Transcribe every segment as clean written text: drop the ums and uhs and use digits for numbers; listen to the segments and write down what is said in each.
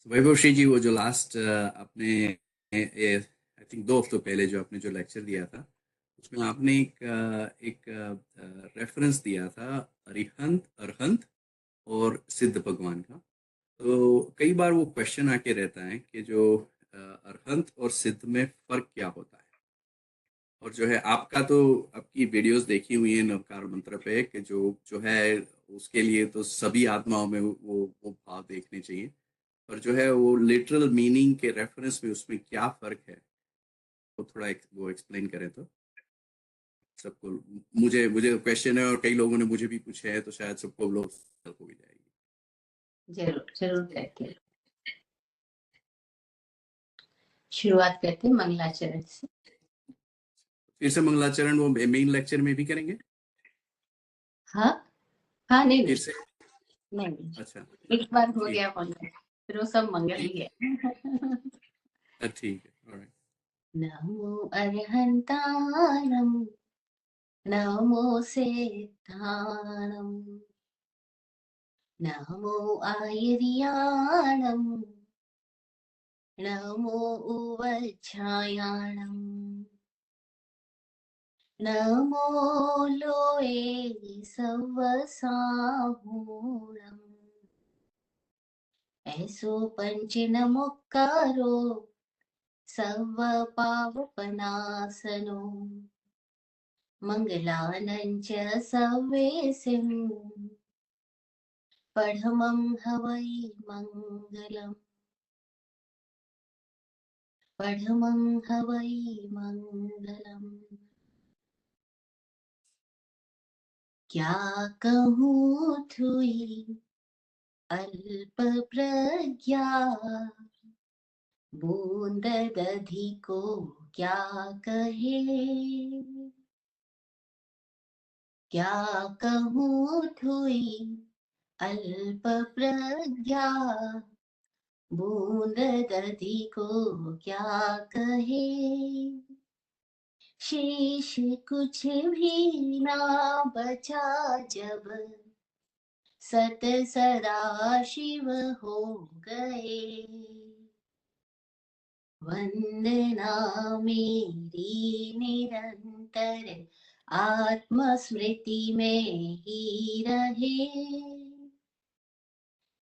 वैभवश्री जी, वो जो लास्ट आपने आई थिंक 2 हफ्तों पहले जो आपने जो लेक्चर दिया था, उसमें आपने एक रेफरेंस दिया था अरिहंत अरहंत और सिद्ध भगवान का। तो कई बार वो क्वेश्चन आके रहता है कि जो अरहंत और सिद्ध में फर्क क्या होता है। और जो है आपका तो आपकी वीडियोस देखी हुई है नवकार मंत्र पे कि जो जो है उसके लिए तो सभी आत्माओं में वो भाव देखने चाहिए। पर जो है वो लिटरल मीनिंग के रेफरेंस में उसमें क्या फर्क है, वो थोड़ा वो एक्सप्लेन करें तो सबको। मुझे मुझे क्वेश्चन है और कई लोगों ने मुझे भी पूछे हैं, तो शायद सबको लोग हेल्प हो भी जाएगी। जरूर जरूर करते हैं। शुरुआत करते हैं मंगलाचरण से। फिर से मंगलाचरण वो मेन लेक्चर में भी करेंगे? हाँ हाँ, नहीं फिर नहीं से? नहीं नहीं, अच्छा, एक बार हो ठीक गया मंगल, फिर वो सब मंगल ठीक ही है। ठीक है, ऑलराइट। नमो अरहंताणं, नमो सिद्धाणं, नमो आयर्याणं, नमो उवज्झायाणं, नमो लोये सवसाहूणम्। ऐसो पंच नमोकारो सर्व पावपनासनो, मंगलानं च सवेसिं पढ़मं हवै मंगलम्, पढ़मं हवै मंगलम्। क्या कहूँ थुई अल्प प्रज्ञा, बूंद दधि को क्या कहे। क्या कहूँ थुई अल्प प्रज्ञा, बूंद दधि को क्या कहे। शेष कुछ भी ना बचा जब, सत सदा शिव हो गए। वंदना मेरी निरंतर आत्मस्मृति में ही रहे।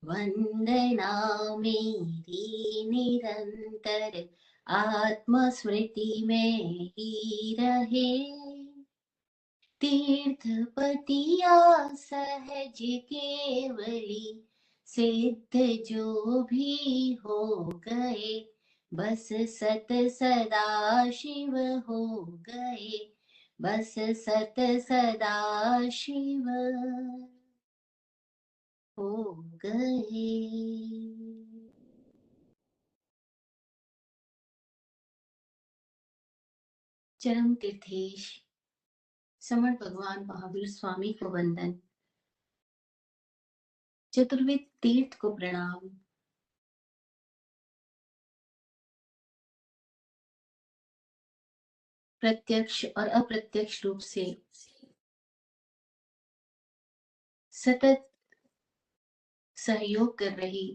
वंदना मेरी निरंतर आत्मस्मृति में ही रहे। तीर्थपतिया सहज केवली सिद्ध जो भी हो गए, बस सत सदा शिव हो गए, बस सत सदा शिव हो गए। चरम तीर्थेश समण भगवान महावीर स्वामी को वंदन। चतुर्वेद तीर्थ को प्रणाम। प्रत्यक्ष और अप्रत्यक्ष रूप से सतत सहयोग कर रही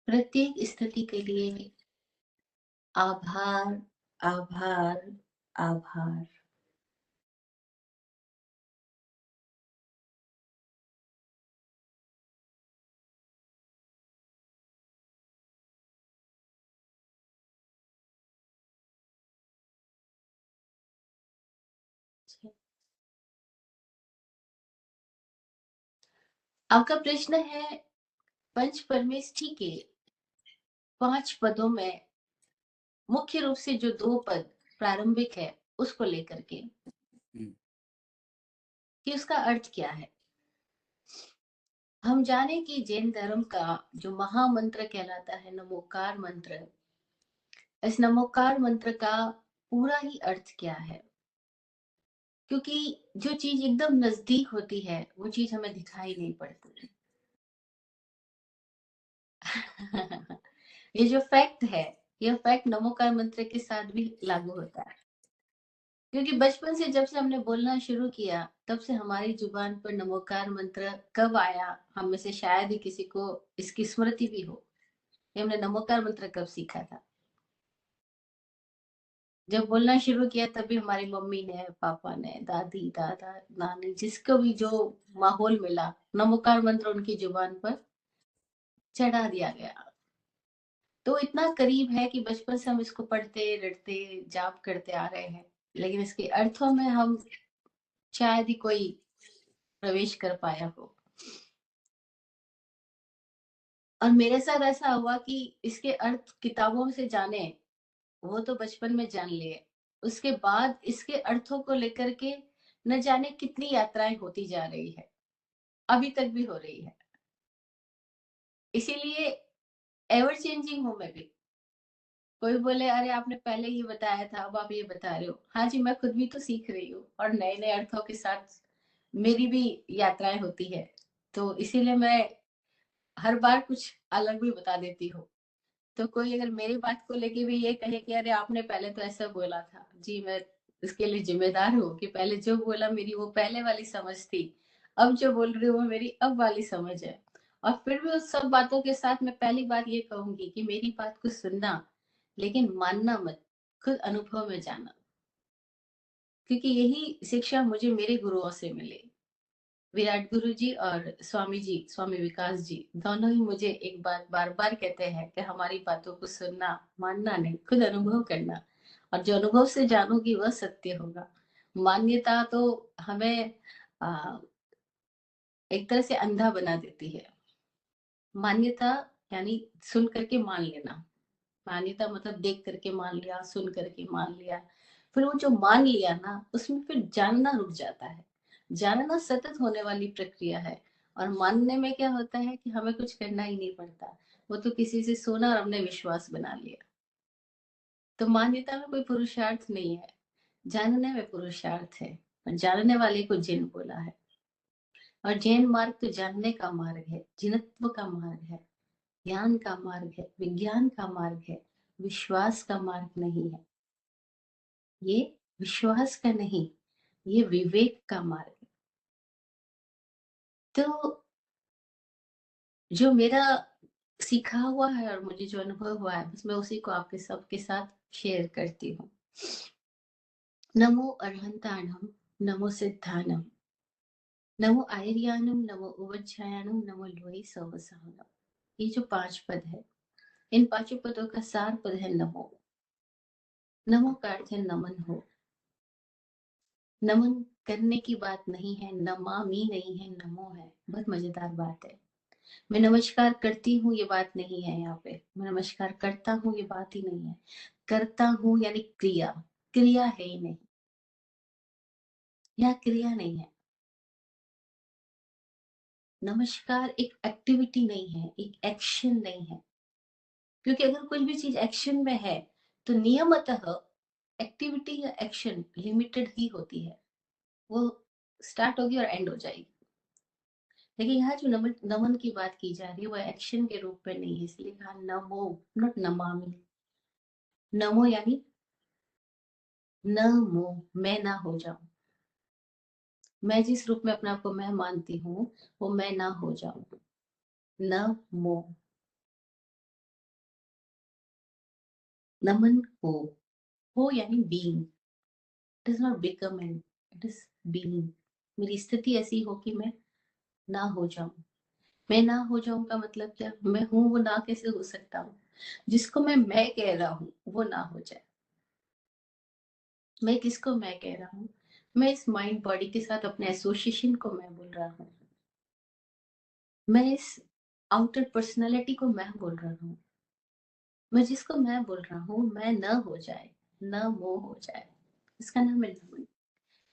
प्रत्येक स्थिति के लिए आभार आभार आभार। आपका प्रश्न है पंच परमेष्ठी के 5 पदों में मुख्य रूप से जो 2 पद प्रारंभिक है उसको लेकर के कि उसका अर्थ क्या है। हम जाने कि जैन धर्म का जो महामंत्र कहलाता है नमोकार मंत्र, इस नमोकार मंत्र का पूरा ही अर्थ क्या है, क्योंकि जो चीज एकदम नजदीक होती है वो चीज हमें दिखाई नहीं पड़ती। ये जो फैक्ट है, ये फैक्ट नमोकार मंत्र के साथ भी लागू होता है। क्योंकि बचपन से जब से हमने बोलना शुरू किया, तब से हमारी जुबान पर नमोकार मंत्र कब आया, हम में से शायद ही किसी को इसकी स्मृति भी हो कि हमने नमोकार मंत्र कब सीखा था। जब बोलना शुरू किया तभी हमारी मम्मी ने, पापा ने, दादी, दादा, नानी, जिसको भी जो माहौल मिला, नमोकार मंत्र उनकी जुबान पर चढ़ा दिया गया। तो इतना करीब है कि बचपन से हम इसको पढ़ते, रटते, जाप करते आ रहे हैं, लेकिन इसके अर्थों में हम शायद ही कोई प्रवेश कर पाया हो। और मेरे साथ ऐसा हुआ कि इसके अर्थ किताबों से जाने, वो तो बचपन में जान लिए, उसके बाद इसके अर्थों को लेकर के न जाने कितनी यात्राएं होती जा रही है, अभी तक भी हो रही है। इसीलिए एवर चेंजिंग हूं मैं भी। कोई बोले अरे आपने पहले ये बताया था, अब आप ये बता रहे हो। हाँ जी, मैं खुद भी तो सीख रही हूँ और नए नए अर्थों के साथ मेरी भी यात्राएं होती है। तो इसीलिए मैं हर बार कुछ अलग भी बता देती हूँ। तो कोई अगर मेरी बात को लेके भी ये कहे कि अरे आपने पहले तो ऐसा बोला था, जी मैं इसके लिए जिम्मेदार हूँ कि पहले जो बोला मेरी वो पहले वाली समझ थी, अब जो बोल रही हूँ वो मेरी अब वाली समझ है। और फिर भी उस सब बातों के साथ मैं पहली बात ये कहूंगी कि मेरी बात को सुनना, लेकिन मानना मत, खुद अनुभव में जाना। क्योंकि यही शिक्षा मुझे मेरे गुरुओं से मिली। विराट गुरु जी और स्वामी जी, स्वामी विकास जी, दोनों ही मुझे एक बात बार बार कहते हैं कि हमारी बातों को सुनना, मानना नहीं, खुद अनुभव करना। और जो अनुभव से जानोगी वह सत्य होगा। मान्यता तो हमें आ, एक तरह से अंधा बना देती है। मान्यता यानी सुन करके मान लेना। मान्यता मतलब देख करके मान लिया, सुन करके मान लिया। फिर वो जो मान लिया ना, उसमें फिर जानना रुक जाता है। जानना सतत होने वाली प्रक्रिया है। और मानने में क्या होता है कि हमें कुछ करना ही नहीं पड़ता। वो तो किसी से सुना और हमने विश्वास बना लिया। तो मान्यता में कोई पुरुषार्थ नहीं है, जानने में पुरुषार्थ है। और जानने वाले को जिन बोला है। और जैन मार्ग तो जानने का मार्ग है, जिनत्व का मार्ग है, ज्ञान का मार्ग है, विज्ञान का मार्ग है, विश्वास का मार्ग नहीं है। ये विश्वास का नहीं, ये विवेक का मार्ग है। तो जो मेरा सीखा हुआ है और मुझे जो अनुभव हुआ है, बस मैं उसी को आपके सबके साथ शेयर करती हूँ। नमो अरहंताणम, नमो सिद्धानम, नमो आयर्यानम, नमो उवज्जायानम, नमो लोई सवसानम। ये जो 5 पद है, इन 5 पदों का सार पद है नमो। नमो का अर्थ है नमन हो। नमन करने की बात नहीं है, नमामि नहीं है, नमो है। बहुत मजेदार बात है। मैं नमस्कार करती हूँ ये बात नहीं है, यहाँ पे मैं नमस्कार करता हूँ ये बात ही नहीं है। करता हूँ यानी क्रिया, क्रिया है ही नहीं, यहाँ क्रिया नहीं है। नमस्कार एक एक्टिविटी नहीं है, एक एक्शन नहीं है। क्योंकि अगर कुछ भी चीज एक्शन में है, तो नियमतः एक्टिविटी या एक्शन लिमिटेड ही होती है। वो स्टार्ट होगी और एंड हो जाएगी। लेकिन यहाँ जो नमन नमन की बात की जा रही है वो एक्शन के रूप में नहीं है, इसलिए कहा नमो, नॉट नमामि। नमो यानी न मो, मैं ना हो जाऊं। मैं जिस रूप में अपने आप को मैं मानती हूँ, वो मैं ना हो जाऊं। न मो, नमन हो यानी being. It is not become, it is being. मेरी स्थिति ऐसी हो कि मैं ना हो जाऊं। मैं ना हो जाऊं का मतलब क्या, मैं हूं वो ना कैसे हो सकता हूँ। जिसको मैं कह रहा हूँ वो ना हो जाए। मैं किसको मैं कह रहा हूँ, मैं इस माइंड बॉडी के साथ अपने एसोसिएशन को मैं बोल रहा हूँ। मैं इस आउटर पर्सनालिटी को मैं बोल रहा हूँ। मैं जिसको मैं बोल रहा हूँ, मैं न हो जाए, न वो हो जाए, इसका नाम है नमन।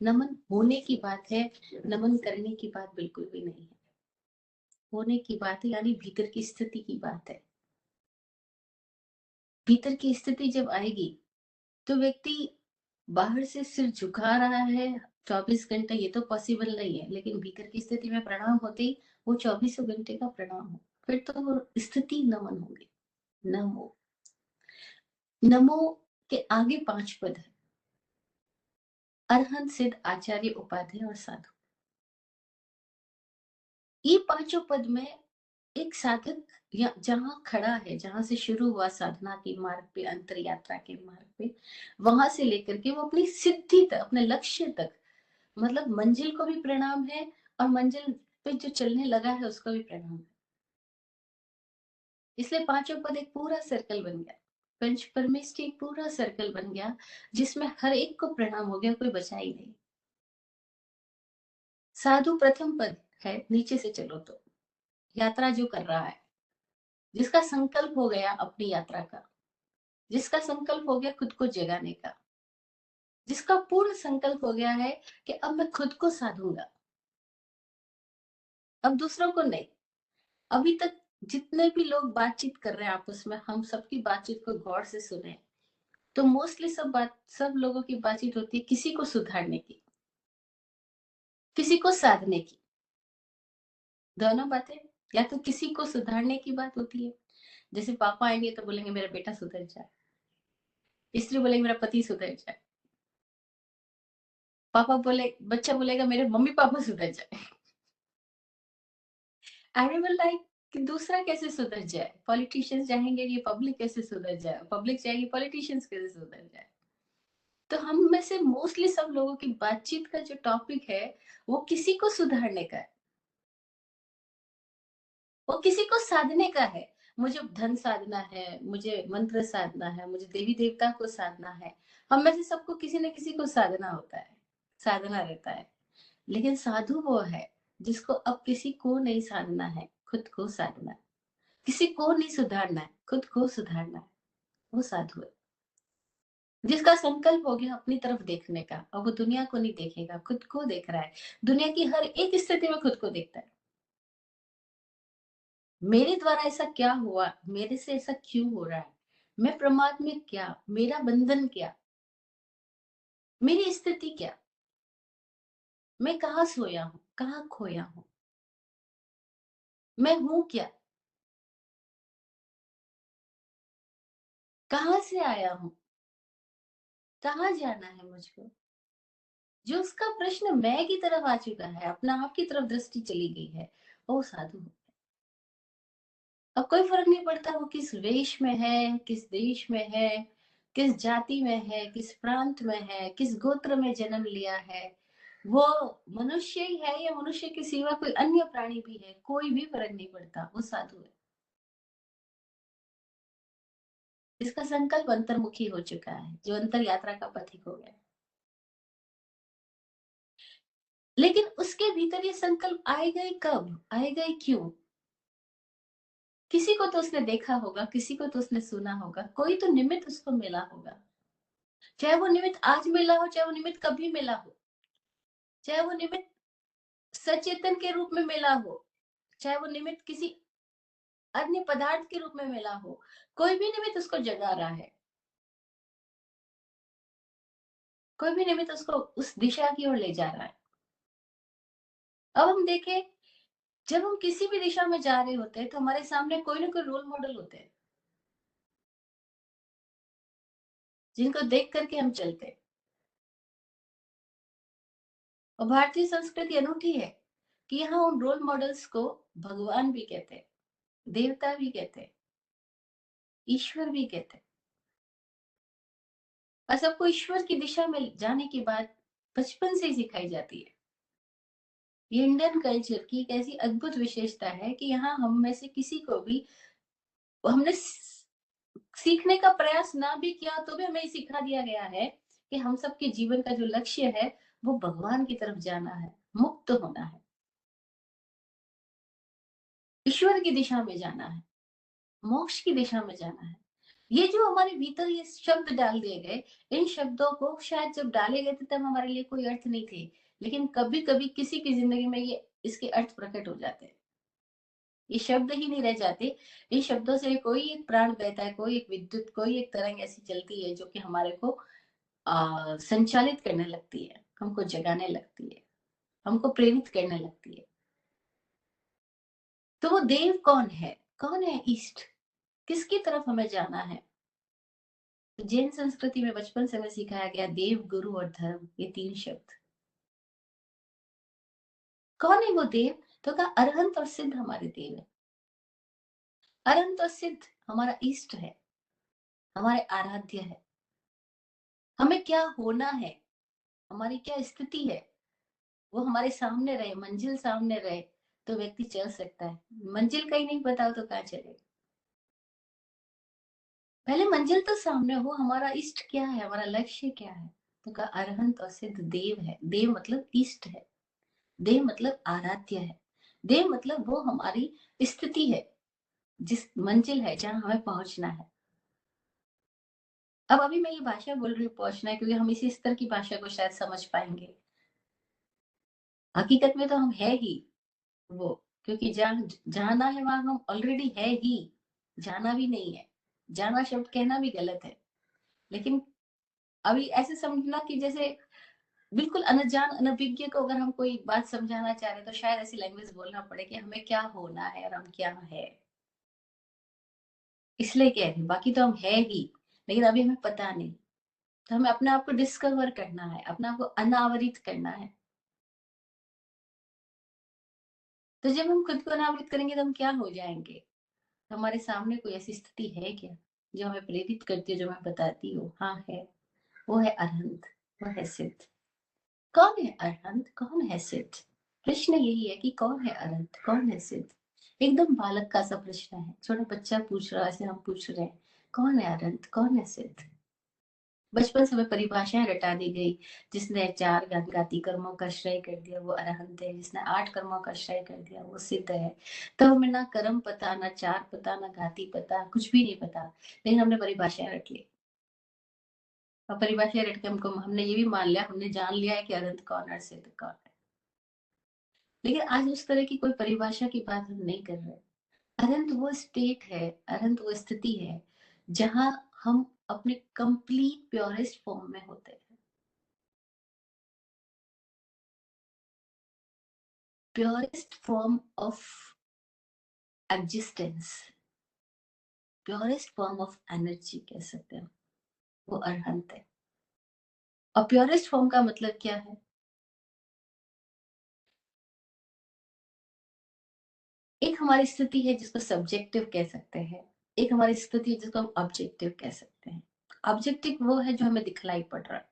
नमन होने की बात है, नमन करने की बात बिल्कुल भी नहीं है। होने की बात है यानी भीतर की स्थिति की बात है। भीतर की स्थिति जब आएगी तो व्यक्ति बाहर से सिर झुका रहा है 24 घंटे, ये तो पॉसिबल नहीं है, लेकिन भीतर की स्थिति में प्रणाम होते ही वो 24 घंटे का प्रणाम हो, फिर तो वो स्थिति नमन होगी। नमो, नमो के आगे 5 पद है। अरहंत, सिद्ध, आचार्य, उपाध्याय और साधु। ये पांचों पद में एक साधक या जहां खड़ा है, जहां से शुरू हुआ साधना के मार्ग पे, अंतर यात्रा के मार्ग पे, वहां से लेकर के वो अपनी सिद्धि तक, अपने लक्ष्य तक, मतलब मंजिल को भी प्रणाम है और मंजिल पे जो चलने लगा है उसको भी प्रणाम है। इसलिए पांचों पद एक पूरा सर्कल बन गया, पंच परमेष्टि एक पूरा सर्कल बन गया, जिसमें हर एक को प्रणाम हो गया, कोई बचा ही नहीं। साधु प्रथम पद है, नीचे से चलो तो, यात्रा जो कर रहा है, जिसका संकल्प हो गया अपनी यात्रा का, जिसका संकल्प हो गया खुद को जगाने का, जिसका पूर्ण संकल्प हो गया है कि अब मैं खुद को साधूंगा, अब दूसरों को नहीं। अभी तक जितने भी लोग बातचीत कर रहे हैं आपस में, हम सबकी बातचीत को गौर से सुने तो मोस्टली सब लोगों की बातचीत होती है किसी को सुधारने की, किसी को साधने की। दोनों बातें, या तो किसी को सुधारने की बात होती है, जैसे पापा आएंगे तो बोलेंगे मेरा बेटा सुधर जाए, स्त्री बोलेंगे मेरा पति सुधर जाए, पापा बोले, बच्चा बोलेगा मेरे मम्मी पापा सुधर जाए। एनिमल लाइक कि दूसरा कैसे सुधर जाए, पॉलिटिशियंस चाहेंगे कि पब्लिक कैसे सुधर जाए, पब्लिक चाहेगी पॉलिटिशियंस कैसे सुधर जाए। तो हम में से मोस्टली सब लोगों की बातचीत का जो टॉपिक है वो किसी को सुधारने का है, वो किसी को साधने का है। मुझे धन साधना है, मुझे मंत्र साधना है, मुझे देवी देवता को साधना है। हम में से सबको किसी न किसी को साधना होता है, साधना रहता है। लेकिन साधु वो है जिसको अब किसी को नहीं साधना है, खुद को साधना है। किसी को नहीं सुधारना है, खुद को सुधारना है, वो साधु है। जिसका संकल्प हो गया अपनी तरफ देखने का, और वो दुनिया को नहीं देखेगा, खुद को देख रहा है। दुनिया की हर एक स्थिति में खुद को देखता है, मेरे द्वारा ऐसा क्या हुआ, मेरे से ऐसा क्यों हो रहा है, मैं प्रमाद में क्या, मेरा बंधन क्या, मेरी स्थिति क्या, मैं कहाँ सोया हूं, कहाँ खोया हूं, मैं हूं क्या, कहाँ से आया हूं, कहाँ जाना है मुझको। जो उसका प्रश्न मैं की तरफ आ चुका है, अपना आप की तरफ दृष्टि चली गई है, वो साधु है। अब कोई फर्क नहीं पड़ता वो किस वेश में है, किस देश में है, किस जाति में है, किस प्रांत में है, किस गोत्र में जन्म लिया है, वो मनुष्य ही है या मनुष्य के सिवा कोई अन्य प्राणी भी है, कोई भी फर्क नहीं पड़ता, वो साधु है। इसका संकल्प अंतर्मुखी हो चुका है, जो अंतर यात्रा का पथिक हो गया। लेकिन उसके भीतर ये संकल्प आएगा ही कब, आएगा ही क्यों? किसी को तो उसने देखा होगा, किसी को तो उसने सुना होगा, कोई तो निमित्त उसको मिला होगा। चाहे वो निमित्त आज मिला हो, चाहे वो निमित्त कभी मिला हो, चाहे वो निमित्त सचेतन के रूप में मिला हो, चाहे वो निमित्त किसी अन्य पदार्थ के रूप में मिला हो, कोई भी निमित्त उसको जगा रहा है, कोई भी निमित्त उसको उस दिशा की ओर ले जा रहा है। अब हम देखें, जब हम किसी भी दिशा में जा रहे होते हैं तो हमारे सामने कोई ना कोई रोल मॉडल होते हैं, जिनको देख करके हम चलते हैं। और भारतीय संस्कृति अनूठी है कि यहाँ उन रोल मॉडल्स को भगवान भी कहते हैं, देवता भी कहते हैं, ईश्वर भी कहते हैं। और सबको ईश्वर की दिशा में जाने की बात बचपन से ही सिखाई जाती है। ये इंडियन कल्चर की एक ऐसी अद्भुत विशेषता है कि यहाँ हम में से किसी को भी, हमने सीखने का प्रयास ना भी किया तो भी हमें सिखा दिया गया है कि हम सबके जीवन का जो लक्ष्य है वो भगवान की तरफ जाना है, मुक्त होना है, ईश्वर की दिशा में जाना है, मोक्ष की दिशा में जाना है। ये जो हमारे भीतर ये शब्द डाल दिए गए, इन शब्दों को शायद जब डाले गए थे तब हमारे लिए कोई अर्थ नहीं थे, लेकिन कभी कभी किसी की जिंदगी में ये इसके अर्थ प्रकट हो जाते हैं। ये शब्द ही नहीं रह जाते, इन शब्दों से कोई एक प्राण बहता है, कोई एक विद्युत, कोई एक तरंग ऐसी चलती है जो कि हमारे को संचालित करने लगती है, हमको जगाने लगती है, हमको प्रेरित करने लगती है। तो वो देव कौन है, कौन है ईस्ट, किसकी तरफ हमें जाना है? तो जैन संस्कृति में बचपन से हमें सिखाया गया देव, गुरु और धर्म, ये 3 शब्द। कौन है वो देव? तो कहा अरहंत और सिद्ध हमारे देव है। अरहंत और सिद्ध हमारा इष्ट है, हमारे आराध्य है। हमें क्या होना है, हमारी क्या स्थिति है, वो हमारे सामने रहे, मंजिल सामने रहे, तो व्यक्ति चल सकता है। मंजिल का ही नहीं पता हो तो कहाँ चलेगा? पहले मंजिल तो सामने हो, हमारा इष्ट क्या है, हमारा लक्ष्य क्या है। तो कहा अरहंत और सिद्ध देव है। देव मतलब इष्ट है, देव मतलब आराध्य है, देव मतलब वो हमारी स्थिति है, जिस मंजिल है जहां हमें पहुंचना है। अब अभी मैं ये भाषा बोल रही हूँ पहुंचना है, क्योंकि हम इसी स्तर की भाषा को शायद समझ पाएंगे। हकीकत में तो हम है ही वो, क्योंकि जहाँ जाना है वहां हम ऑलरेडी है ही, जाना भी नहीं है। जाना शब्द कहना भी गलत है, लेकिन अभी ऐसे समझना कि जैसे बिल्कुल अनजान अनभिज्ञ को अगर हम कोई बात समझाना चाह रहे हैं, तो शायद ऐसी लैंग्वेज बोलना पड़े कि हमें क्या होना है और हम क्या है। इसलिए कह रही हूँ, बाकी तो हम है ही, लेकिन अभी हमें पता नहीं। तो हमें अपने आप को डिस्कवर करना है, अपने आप को अनावरित करना है। तो जब हम खुद को अनावरित करेंगे तो हम क्या हो जाएंगे? तो हमारे सामने कोई ऐसी स्थिति है क्या जो हमें प्रेरित करती है, जो मैं बताती हूँ? हाँ है, वो है अरहंत, वो है सिद्ध। कौन है अरहंत, कौन है सिद्ध? प्रश्न यही है कि कौन है अरहंत, कौन है सिद्ध। एकदम बालक का सा प्रश्न है, छोटा बच्चा पूछ रहा है, ऐसे हम पूछ रहे हैं कौन है अरहंत, कौन है सिद्ध। बचपन से हमें परिभाषाएं रटा दी गई। जिसने 4 घाती कर्मों का श्रेय कर दिया वो अरहंत है, जिसने 8 कर्मों का श्रेय कर दिया वो सिद्ध है। तो हमें ना कर्म पता, ना 4 पता, ना घाती पता, कुछ भी नहीं पता, लेकिन हमने परिभाषाएं रट ली। और परिभाषाएं रट के हमने ये भी मान लिया, हमने जान लिया है कि अरहंत कौन है, सिद्ध कौन है। लेकिन आज उस तरह की कोई परिभाषा की बात हम नहीं कर रहे। अरहंत वो स्टेट है, अरहंत वो स्थिति है जहां हम अपने कंप्लीट प्योरेस्ट फॉर्म में होते हैं। Purest form of existence, purest form of energy कह सकते हैं, वो अरहंत है। और प्योरेस्ट फॉर्म का मतलब क्या है? एक हमारी स्थिति है जिसको सब्जेक्टिव कह सकते हैं, एक हमारी स्थिति है जिसको हम ऑब्जेक्टिव कह सकते हैं। ऑब्जेक्टिव वो है जो हमें दिखलाई पड़ रहा है,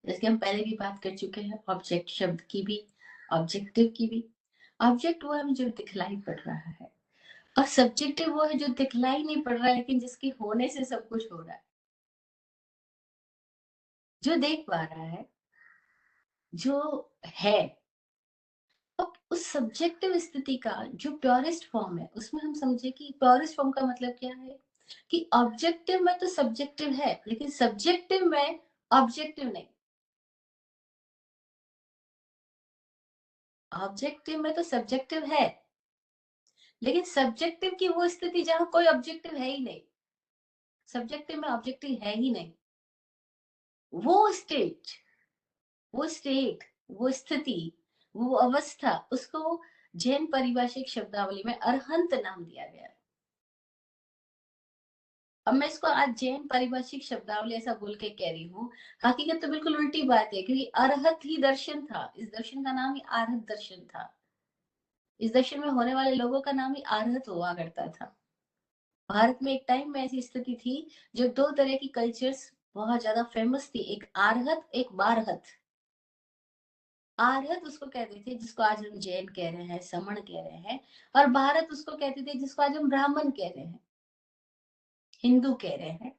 जैसे हम पहले भी बात कर चुके हैं ऑब्जेक्ट शब्द की भी, ऑब्जेक्टिव की भी। ऑब्जेक्ट वो है जो दिखलाई पड़ रहा है, और सब्जेक्टिव वो है जो दिखलाई नहीं पड़ रहा है, लेकिन जिसके होने से सब कुछ हो रहा है, जो देख पा रहा है, जो है। अब उस सब्जेक्टिव स्थिति का जो प्योरेस्ट फॉर्म है, उसमें हम समझे कि प्योरेस्ट फॉर्म का मतलब क्या है, कि ऑब्जेक्टिव में तो सब्जेक्टिव है, लेकिन सब्जेक्टिव में ऑब्जेक्टिव नहीं। ऑब्जेक्टिव में तो सब्जेक्टिव है, लेकिन सब्जेक्टिव की वो स्थिति जहां कोई ऑब्जेक्टिव है ही नहीं, सब्जेक्टिव में ऑब्जेक्टिव है ही नहीं। वो स्टेट, वो स्टेट, वो स्थिति, वो अवस्था, उसको जैन पारिभाषिक शब्दावली में अरहंत नाम दिया गया है। अब मैं इसको आज जैन पारिभाषिक शब्दावली ऐसा बोल के कह रही हूँ, हकीकत तो बिल्कुल उल्टी बात है, क्योंकि अरहत ही दर्शन था, इस दर्शन का नाम ही आरहत दर्शन था। इस दर्शन में होने वाले लोगों का नाम ही आरहत हुआ करता था। भारत में एक टाइम में ऐसी स्थिति थी, जो 2 तरह की कल्चर्स बहुत ज्यादा फेमस थी, एक आरहत, एक बारहत। आरहत उसको कहते थे जिसको आज हम जैन कह रहे हैं, समण कह रहे हैं, और भारत उसको कहते थे जिसको आज हम ब्राह्मण कह रहे हैं, हिंदू कह रहे हैं।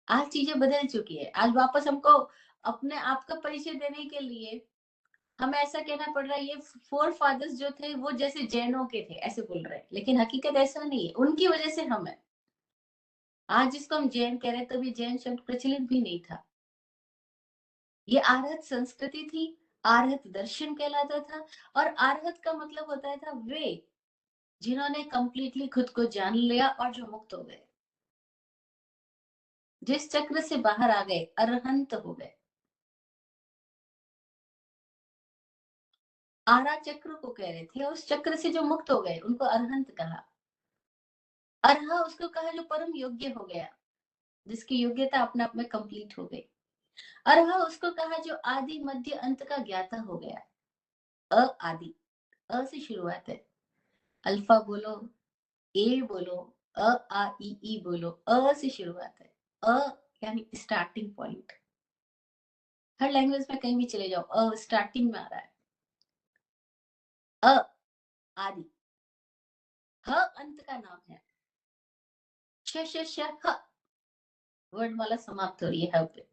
आज चीजें बदल चुकी है, आज वापस हमको अपने आप का परिचय देने के लिए हमें ऐसा कहना पड़ रहा है, ये 4 फादर्स जो थे वो जैसे जैनों के थे, ऐसे बोल रहे हैं, लेकिन हकीकत ऐसा नहीं है, उनकी वजह से हम है। आज जिसको हम जैन कह रहे हैं, तभी जैन शब्द प्रचलित भी नहीं था। ये आर्हत संस्कृति थी, आर्हत दर्शन कहलाता था। और आर्हत का मतलब होता था वे जिन्होंने कंप्लीटली खुद को जान लिया और जो मुक्त हो गए, जिस चक्र से बाहर आ गए, अरहंत हो गए। आरा चक्र को कह रहे थे, और उस चक्र से जो मुक्त हो गए उनको अरहंत कहा। अर्हा उसको कहा जो परम योग्य हो गया, जिसकी योग्यता अपने आप में कंप्लीट हो गई। अर्हा उसको कहा जो आदि मध्य अंत का ज्ञाता हो गया। अ आदि, अ से शुरुआत है। अल्फा बोलो, ए बोलो, अ आ ई बोलो, अ से शुरुआत है। अ यानी स्टार्टिंग पॉइंट। हर लैंग्वेज में कहीं भी चले जाओ, अ स्टार्टिंग में आ रहा है। अ आदि, ह अंत का नाम है। श ह वर्णमाला समाप्त हो रही है ह पे।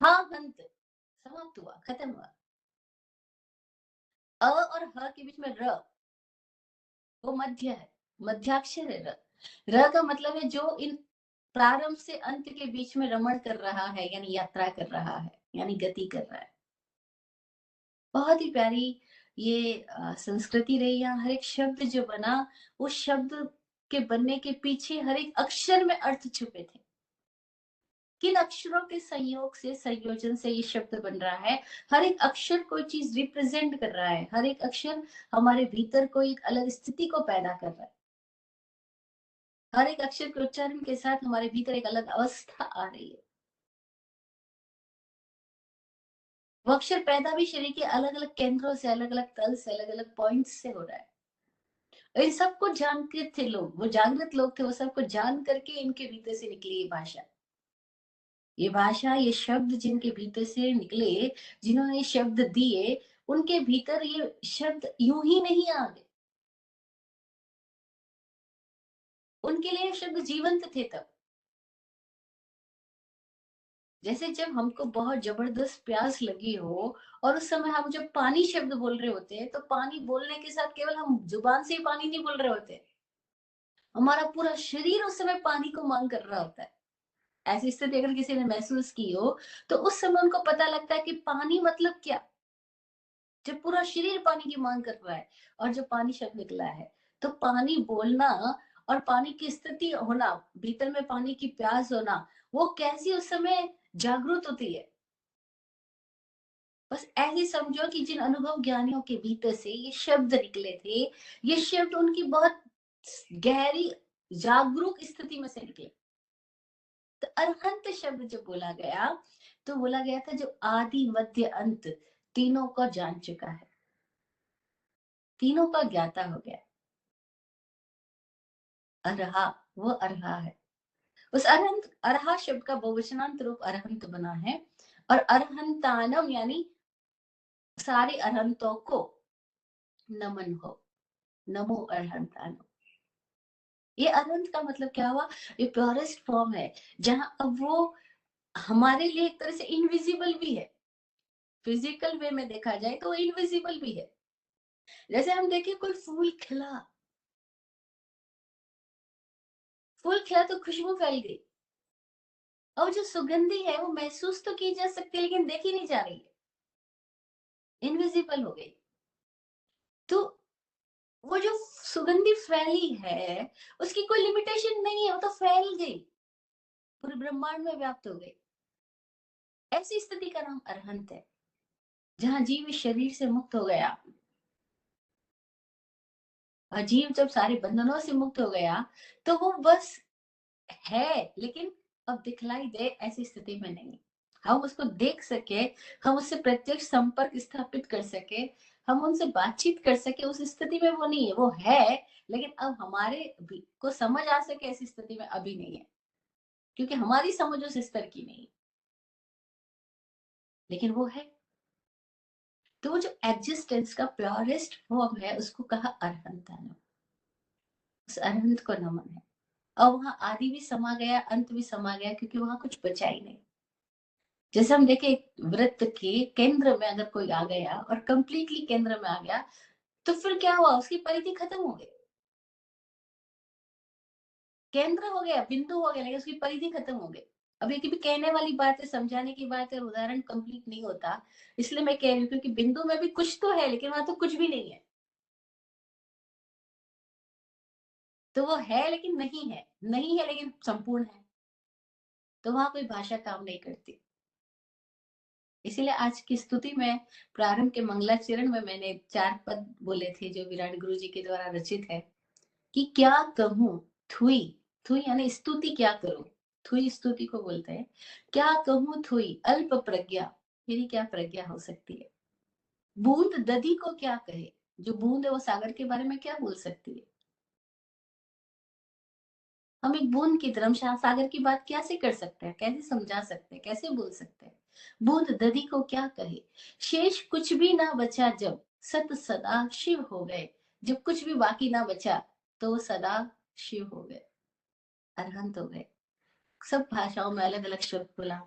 हा अंत समाप्त हुआ, खत्म हुआ। अ और ह के बीच में र, वो मध्य है, मध्याक्षर है र। र का मतलब है जो इन प्रारंभ से अंत के बीच में रमण कर रहा है, यानी यात्रा कर रहा है, यानी गति कर रहा है। बहुत ही प्यारी ये संस्कृति रही। यहाँ हर एक शब्द जो बना, उस शब्द के बनने के पीछे हर एक अक्षर में अर्थ छुपे थे। किन अक्षरों के संयोग से, संयोजन से ये शब्द बन रहा है। हर एक अक्षर कोई चीज रिप्रेजेंट कर रहा है। हर एक अक्षर हमारे भीतर कोई एक अलग स्थिति को पैदा कर रहा है। हर एक अक्षर के उच्चारण के साथ हमारे भीतर एक अलग अवस्था आ रही है। वो अक्षर पैदा भी शरीर के अलग अलग केंद्रों से, अलग अलग तल से, अलग अलग पॉइंट से हो रहा है। और इन सबको जानते थे लोग, वो जागृत लोग थे, वो सबको जान करके इनके भीतर से निकली ये भाषा। ये भाषा, ये शब्द जिनके भीतर से निकले, जिन्होंने ये शब्द दिए, उनके भीतर ये शब्द यूं ही नहीं आ गए। उनके लिए ये शब्द जीवंत थे तब। जैसे जब हमको बहुत जबरदस्त प्यास लगी हो और उस समय हम जब पानी शब्द बोल रहे होते हैं, तो पानी बोलने के साथ केवल हम जुबान से ही पानी नहीं बोल रहे होते, हमारा पूरा शरीर उस समय पानी को मांग कर रहा होता है। ऐसी स्थिति अगर किसी ने महसूस की हो, तो उस समय उनको पता लगता है कि पानी मतलब क्या। जब पूरा शरीर पानी की मांग कर रहा है और जब पानी शब्द निकला है, तो पानी बोलना और पानी की स्थिति होना, भीतर में पानी की प्यास होना, वो कैसी उस समय जागृत होती है। बस ऐसे समझो कि जिन अनुभव ज्ञानियों के भीतर से ये शब्द निकले थे, ये शब्द उनकी बहुत गहरी जागरूक स्थिति में से निकले। तो अरहंत शब्द जब बोला गया, तो बोला गया था जो आदि मध्य अंत तीनों को जान चुका है, तीनों का ज्ञाता हो गया। अरहा, वो अरहा है। उस अरहंत, अरहा शब्द का बहुवचनांत रूप अरहंत बना है। और अरहंतानम यानी सारे अरहंतों को नमन हो, नमो अरहंतानम। ये अनंत का मतलब क्या हुआ, ये प्योरेस्ट फॉर्म है, जहां अब वो हमारे लिए एक तरह से इनविजिबल भी है। फिजिकल वे में देखा जाए तो इनविजिबल भी है। जैसे हम देखें कोई फूल खिला, फूल खिला तो खुशबू फैल गई, और जो सुगंधी है वो महसूस तो की जा सकती है, लेकिन देखी नहीं जा रही है, इनविजिबल हो गई। तो वो जो सुगंधी फैली है, उसकी कोई लिमिटेशन नहीं है, वो तो फैल गई, पूरे ब्रह्मांड में व्याप्त हो गई। ऐसी स्थिति का नाम अरहंत है, जहां जीव इस शरीर से मुक्त हो गया। जीव जब सारे बंधनों से मुक्त हो गया, तो वो बस है, लेकिन अब दिखलाई दे ऐसी स्थिति में नहीं। हम उसको देख सके, हम उससे प्रत्यक्ष संपर्क स्थापित कर सके, हम उनसे बातचीत कर सके, उस स्थिति में वो नहीं है। वो है, लेकिन अब हमारे को समझ आ सके ऐसी स्थिति में अभी नहीं है, क्योंकि हमारी समझ उस स्तर की नहीं है, लेकिन वो है। तो वो जो एग्जिस्टेंस का प्योरेस्ट फॉर्म है, उसको कहा अरहंत। उस अरहंत को नमन है। और वहां आदि भी समा गया, अंत भी समा गया, क्योंकि वहां कुछ बचा ही नहीं। जैसे हम देखे वृत्त के केंद्र में अगर कोई आ गया और कंप्लीटली केंद्र में आ गया, तो फिर क्या हुआ, उसकी परिधि खत्म हो गई। केंद्र हो गया, बिंदु हो गया, लेकिन उसकी परिधि खत्म हो गई। अब ये भी कहने वाली बात है, समझाने की बात है, उदाहरण कंप्लीट नहीं होता, इसलिए मैं कह रही हूँ, क्योंकि बिंदु में भी कुछ तो है, लेकिन वहां तो कुछ भी नहीं है। तो वो है लेकिन नहीं है, नहीं है लेकिन संपूर्ण है। तो वहां कोई भाषा काम नहीं करती। इसीलिए आज की स्तुति में, प्रारंभ के मंगलाचरण में मैंने 4 पद बोले थे, जो विराट गुरु जी के द्वारा रचित है। कि क्या कहूँ, थुई, थुई यानी स्तुति क्या करूँ, थुई स्तुति को बोलते हैं। क्या कहूँ थुई, अल्प प्रज्ञा, मेरी क्या प्रज्ञा हो सकती है। बूंद दधी को क्या कहे, जो बूंद है वो सागर के बारे में क्या बोल सकती है। हम एक बूंद की तरह सागर की बात कैसे कर सकते हैं, कैसे समझा सकते हैं, कैसे बोल सकते हैं। बूंद दधी को क्या कहे, शेष कुछ भी ना बचा जब, सत सदा शिव हो गए। जब कुछ भी बाकी ना बचा तो वो सदा शिव हो गए, अरहंत हो गए। सब भाषाओं में अलग अलग शब्द बोला।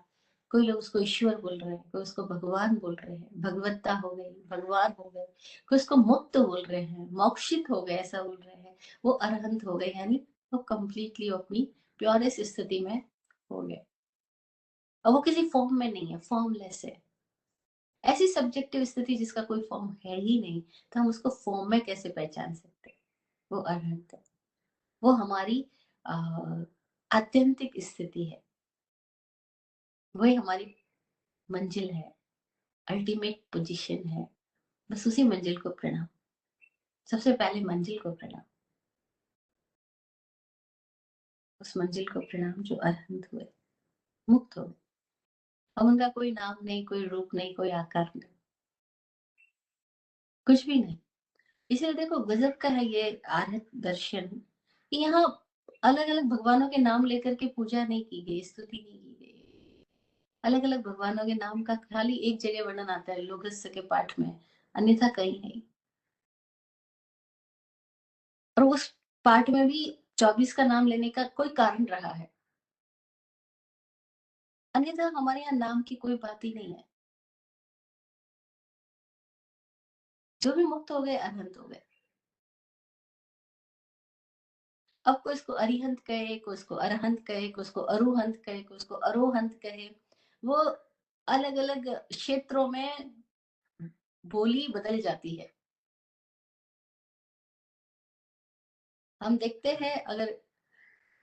कोई लोग उसको ईश्वर बोल रहे हैं, कोई उसको भगवान बोल रहे हैं, भगवत्ता हो गई, भगवान हो गए। कोई उसको मुक्त बोल रहे हैं, मोक्षित हो गए ऐसा बोल रहे हैं। वो अरहंत हो गए, यानी वो कंप्लीटली अपनी प्योरेस्ट स्थिति में हो गए। और वो किसी फॉर्म में नहीं है, फॉर्मलेस है। ऐसी सब्जेक्टिव स्थिति जिसका कोई फॉर्म है ही नहीं, तो हम उसको फॉर्म में कैसे पहचान सकते हैं। वो अरहंत है। वो हमारी आत्यंतिक स्थिति है, वही हमारी मंजिल है, अल्टीमेट पोजीशन है। बस उसी मंजिल को प्रणाम, सबसे पहले मंजिल को प्रणाम, उस मंजिल को प्रणाम जो अरहंत हुए, मुक्त हुए। अब उनका कोई नाम नहीं, कोई रूप नहीं, कोई आकार नहीं, कुछ भी नहीं। इसलिए देखो गजब का है ये आर्य दर्शन, कि यहाँ अलग अलग भगवानों के नाम लेकर के पूजा नहीं की गई, स्तुति नहीं की गई। अलग अलग भगवानों के नाम का खाली एक जगह वर्णन आता है लोकस्य के पाठ में, अन्यथा कहीं नहीं। और उस पाठ में भी 24 का नाम लेने का कोई कारण रहा है, अन्यथा हमारे यहाँ नाम की कोई बात ही नहीं है। जो भी मुक्त हो गए अनंत हो गए। अब कोई इसको अरिहंत कहे, कोई इसको अरहंत कहे, कोई इसको अरुहंत कहे, कोई इसको अरोहंत कहे। वो अलग अलग क्षेत्रों में बोली बदल जाती है। हम देखते हैं अगर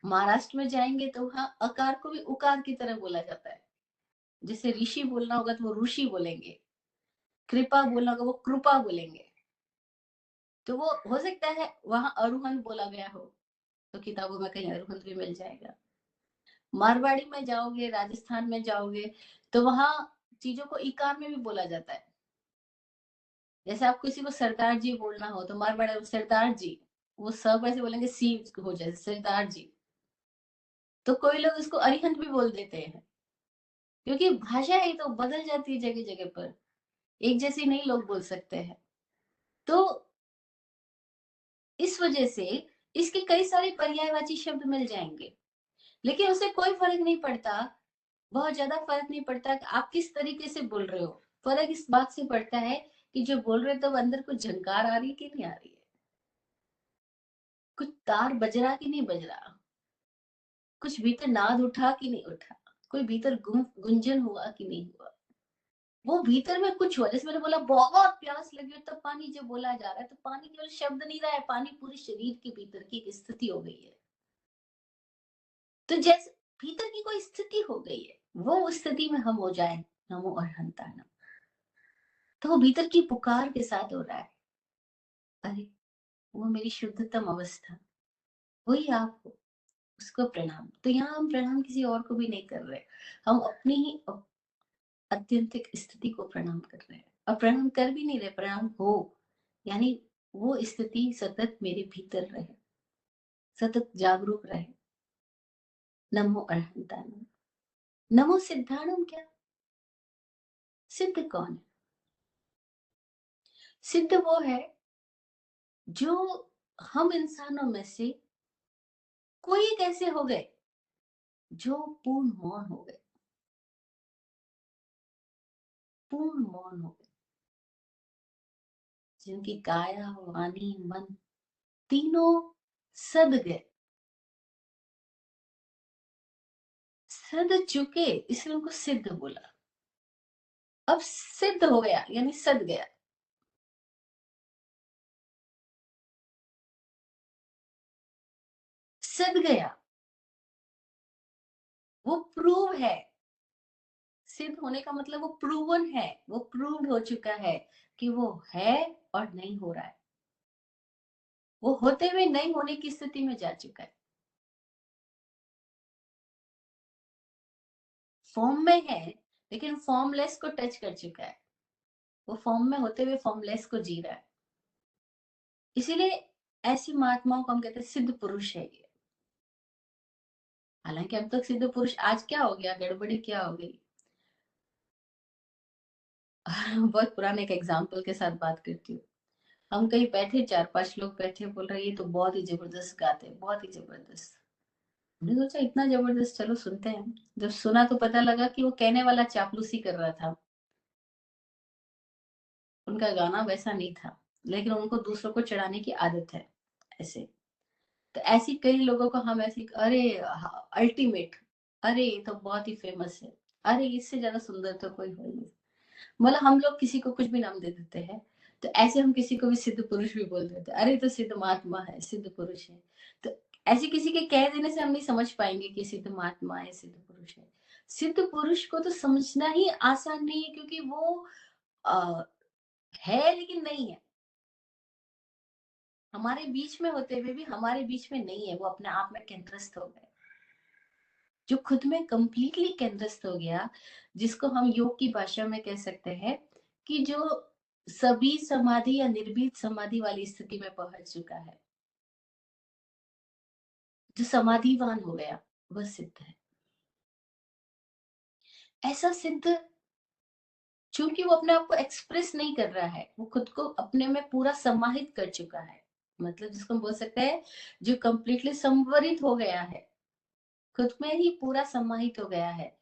महाराष्ट्र में जाएंगे तो वहां अकार को भी उकार की तरह बोला जाता है। जैसे ऋषि बोलना होगा तो वो ऋषि बोलेंगे, कृपा बोलना होगा वो कृपा बोलेंगे। तो वो हो सकता है वहां अरुहंत बोला गया हो, तो किताबों में कहीं अरुहंत भी मिल जाएगा। मारवाड़ी में जाओगे, राजस्थान में जाओगे, तो वहां चीजों को इकार में भी बोला जाता है। जैसे आप किसी को सरदार जी बोलना हो तो मारवाड़ी में सरदार जी, वो सब ऐसे बोलेंगे सी हो जाए सरदार जी। तो कोई लोग इसको अरिहंत भी बोल देते हैं, क्योंकि भाषा ही तो बदल जाती है जगह जगह पर, एक जैसी नहीं लोग बोल सकते हैं। तो इस वजह से इसके कई सारे पर्यायवाची शब्द मिल जाएंगे, लेकिन उससे कोई फर्क नहीं पड़ता। बहुत ज्यादा फर्क नहीं पड़ता कि आप किस तरीके से बोल रहे हो। फर्क इस बात से पड़ता है कि जो बोल रहे हो तो अंदर कुछ झंकार आ रही है कि नहीं आ रही है, कुछ तार बज रहा कि नहीं बज रहा, कुछ भीतर नाद उठा कि नहीं उठा, कोई भीतर गुंजन हुआ कि नहीं हुआ। वो भीतर में कुछ हुआ। जैसे मैंने बोला बहुत प्यास लगी हो तब पानी जब बोला जा रहा है, तो पानी केवल शब्द नहीं रहा है, पानी पूरे शरीर के भीतर की एक स्थिति हो गई है। तो जैसे भीतर की कोई स्थिति हो गई है, वो उस स्थिति में हम हो जाए नमो अरहंताणम, तो वो भीतर की पुकार के साथ हो रहा है। अरे वो मेरी शुद्धतम अवस्था, वही आप हो, उसको प्रणाम। तो यहाँ हम प्रणाम किसी और को भी नहीं कर रहे, हम अपनी ही आत्यंतिक स्थिति को प्रणाम कर रहे हैं। और प्रणाम कर भी नहीं रहे, प्रणाम हो, यानी वो स्थिति सतत मेरे भीतर रहे, सतत जागरूक रहे। नमो अरहंताणम। नमो सिद्धाणम, क्या सिद्ध कौन है। सिद्ध वो है जो हम इंसानों में से कोई एक ऐसे हो गए जो पूर्ण मौन हो गए, पूर्ण मौन हो गए, जिनकी काया वाणी मन तीनों सद गए, सद चुके, इसलिए उनको सिद्ध बोला। अब सिद्ध हो गया यानी सद गया। सद गया, वो प्रूव है। सिद्ध होने का मतलब वो प्रूवन है, वो प्रूव हो चुका है कि वो है और नहीं हो रहा है। वो होते हुए नहीं होने की स्थिति में जा चुका है। फॉर्म में है, लेकिन फॉर्मलेस को टच कर चुका है। वो फॉर्म में होते हुए फॉर्मलेस को जी रहा है। इसीलिए ऐसी महात्माओं को हम कहते हैं सिद्ध पुरुष है ये। हालांकि अब तक सिद्ध पुरुष, आज क्या हो गया, गड़बड़ी क्या हो गई। बहुत पुराने एक एग्जाम्पल के साथ बात करती हूँ। हम कहीं बैठे, 4-5 लोग बैठे, बोल रहे ये तो बहुत ही जबरदस्त गाते हैं, बहुत ही जबरदस्त। हमने सोचा इतना जबरदस्त, चलो सुनते हैं। जब सुना तो पता लगा कि वो कहने वाला चापलूसी कर रहा था। उनका गाना वैसा नहीं था, लेकिन उनको दूसरों को चढ़ाने की आदत है ऐसे। तो ऐसी कई लोगों को हम ऐसे, अरे अल्टीमेट, अरे ये तो बहुत ही फेमस है, अरे इससे ज्यादा सुंदर तो कोई हो ही नहीं। मतलब हम लोग किसी को कुछ भी नाम दे देते हैं। तो ऐसे हम किसी को भी सिद्ध पुरुष भी बोल देते हैं, अरे तो सिद्ध महात्मा है, सिद्ध पुरुष है। तो ऐसे किसी के कह देने से हम नहीं समझ पाएंगे कि सिद्ध महात्मा है, सिद्ध पुरुष है। सिद्ध पुरुष को तो समझना ही आसान नहीं है, क्योंकि वो आ, है लेकिन नहीं है। हमारे बीच में होते हुए भी हमारे बीच में नहीं है, वो अपने आप में केंद्रस्थ हो गए। जो खुद में कंप्लीटली केंद्रस्थ हो गया, जिसको हम योग की भाषा में कह सकते हैं कि जो सभी समाधि या निर्भीत समाधि वाली स्थिति में पहुंच चुका है, जो समाधिवान हो गया, वह सिद्ध है। ऐसा सिद्ध, चूंकि वो अपने आप को एक्सप्रेस नहीं कर रहा है, वो खुद को अपने में पूरा समाहित कर चुका है। मतलब जिसको हम बोल सकते हैं जो कंप्लीटली संवरित हो गया है, खुद में ही पूरा समाहित हो गया है,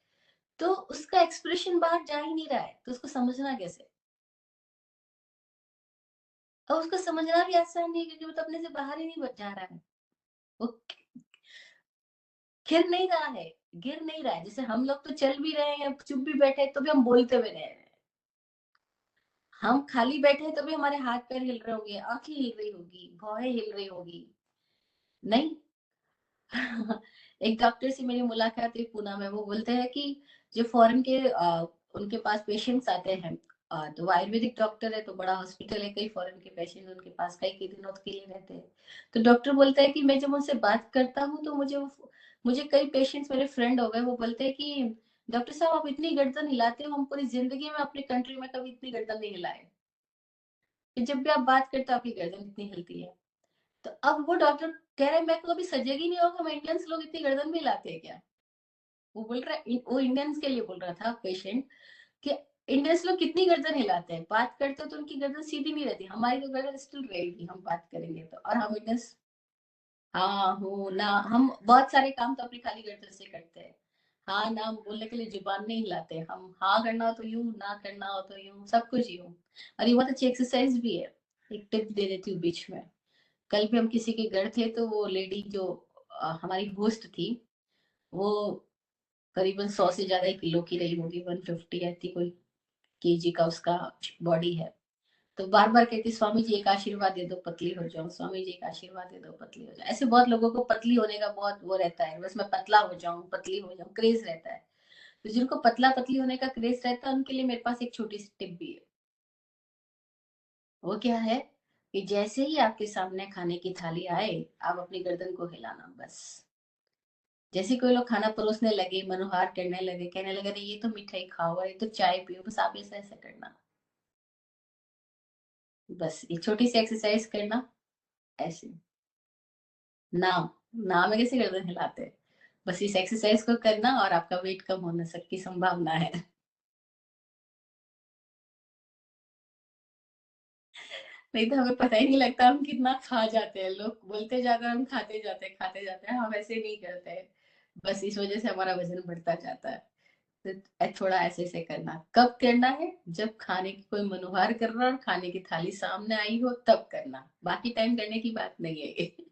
तो उसका एक्सप्रेशन बाहर जा ही नहीं रहा है, तो उसको समझना कैसे। और उसको समझना भी आसान नहीं है, क्योंकि वो तो अपने से बाहर ही नहीं जा रहा है। वो खिर नहीं रहा है, गिर नहीं रहा है। जैसे हम लोग तो चल भी रहे हैं, चुप भी बैठे हैं, तो भी हम बोलते हुए रह रहे हैं। हम खाली बैठे हैं तो भी हमारे हाथ पैर हिल रहे होंगे, आंखें हिल रही होगी, भौहें हिल रही होगी, नहीं। एक डॉक्टर से मेरी मुलाकात हुई पुणे में। वो बोलते हैं कि जो फॉरेन के उनके पास पेशेंट्स आते हैं, तो वो आयुर्वेदिक डॉक्टर है, तो बड़ा हॉस्पिटल है, कई फॉरेन के पेशेंट उनके पास कई कई दिनों के लिए रहते हैं। तो डॉक्टर बोलता है कि मैं जब उनसे बात करता हूँ तो मुझे कई पेशेंट्स मेरे फ्रेंड हो गए, वो बोलते हैं कि डॉक्टर साहब आप इतनी गर्दन हिलाते हो, हम पूरी जिंदगी में अपनी कंट्री में कभी इतनी गर्दन नहीं हिलाए, कि जब भी आप बात करते हो आपकी गर्दन इतनी हिलती है। तो अब वो डॉक्टर कह रहे हैं मैं तो कभी सजग ही नहीं होगा, हम इंडियंस लोग इतनी गर्दन भी हिलाते हैं क्या। वो बोल रहा है, वो इंडियंस के लिए बोल रहा था पेशेंट, कि इंडियंस लोग कितनी गर्दन हिलाते हैं, बात करते हो तो उनकी गर्दन सीधी नहीं रहती, हमारी तो गर्दन स्टिल रहेगी हम बात करेंगे तो। और हम इंडियंस, हाँ हूँ ना, हम बहुत सारे काम तो अपनी खाली गर्दन से करते हैं। हाँ ना बोलने के लिए जुबान नहीं हिलाते हम, हाँ करना हो तो यूं, ना करना हो तो यूं, सब कुछ यूं। और ये बहुत अच्छी एक्सरसाइज भी है। एक टिप दे देती हूँ बीच में। कल भी हम किसी के घर थे, तो वो लेडी जो हमारी होस्ट थी, वो करीबन 100 से ज्यादा किलो की रही होगी, 150 ऐसी कोई केजी का उसका बॉडी है। तो बार बार कहती स्वामी जी एक आशीर्वाद दे दो पतली हो जाऊं, स्वामी जी एक आशीर्वाद दे दो पतली हो जाऊं। ऐसे बहुत लोगों को पतली होने का बहुत वो रहता है, बस मैं पतला हो जाऊं, पतली हो जाऊं, क्रेज रहता है। तो जिनको पतला पतली होने का क्रेज रहता है, उनके लिए मेरे पास एक छोटी सी टिप भी है। वो क्या है कि जैसे ही आपके सामने खाने की थाली आए, आप अपनी गर्दन को हिलाना बस। जैसे कोई लोग खाना परोसने लगे, मनोहार करने लगे, कहने लगे अरे ये तो मिठाई खाओ, अरे तो चाय पियो, बस आप ऐसा ऐसा करना। बस ये छोटी सी एक्सरसाइज करना ऐसे। ना, ना में कैसे गर्दन हिलाते हैं। बस इस एक्सरसाइज को करना और आपका वेट कम होने सक की संभावना है। नहीं तो हमें पता ही नहीं लगता हम कितना खा जाते हैं। लोग बोलते जाते हैं, हम खाते जाते हैं, हम ऐसे नहीं करते हैं। बस इस वजह से हमारा वजन बढ़ता जाता है। तो थोड़ा ऐसे ऐसे करना, कब करना है, जब खाने की कोई मनोहार कर रहा है और खाने की थाली सामने आई हो तब करना, बाकी टाइम करने की बात नहीं है ये।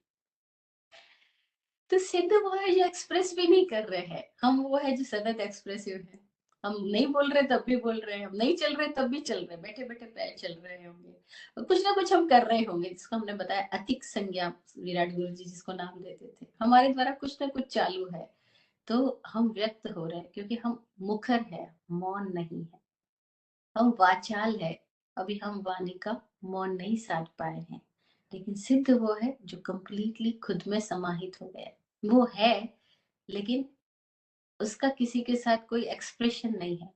तो सिद्ध वो है जो एक्सप्रेस भी नहीं कर रहे हैं, हम वो है जो सतत एक्सप्रेसिव है। हम नहीं बोल रहे तब भी बोल रहे हैं, हम नहीं चल रहे तब भी चल रहे हैं, बैठे बैठे पैर चल रहे होंगे, और कुछ ना कुछ हम कर रहे होंगे, जिसको हमने बताया अतिक संज्ञा, विराट गुरु जी जिसको नाम देते थे, हमारे द्वारा कुछ ना कुछ चालू है। तो हम व्यक्त हो रहे हैं, क्योंकि हम मुखर है, मौन नहीं है। हम वाचाल है, अभी हम वाणी का मौन नहीं साध पाए हैं। लेकिन सिद्ध वो है जो कंप्लीटली खुद में समाहित हो गया है। वो है, लेकिन उसका किसी के साथ कोई एक्सप्रेशन नहीं है।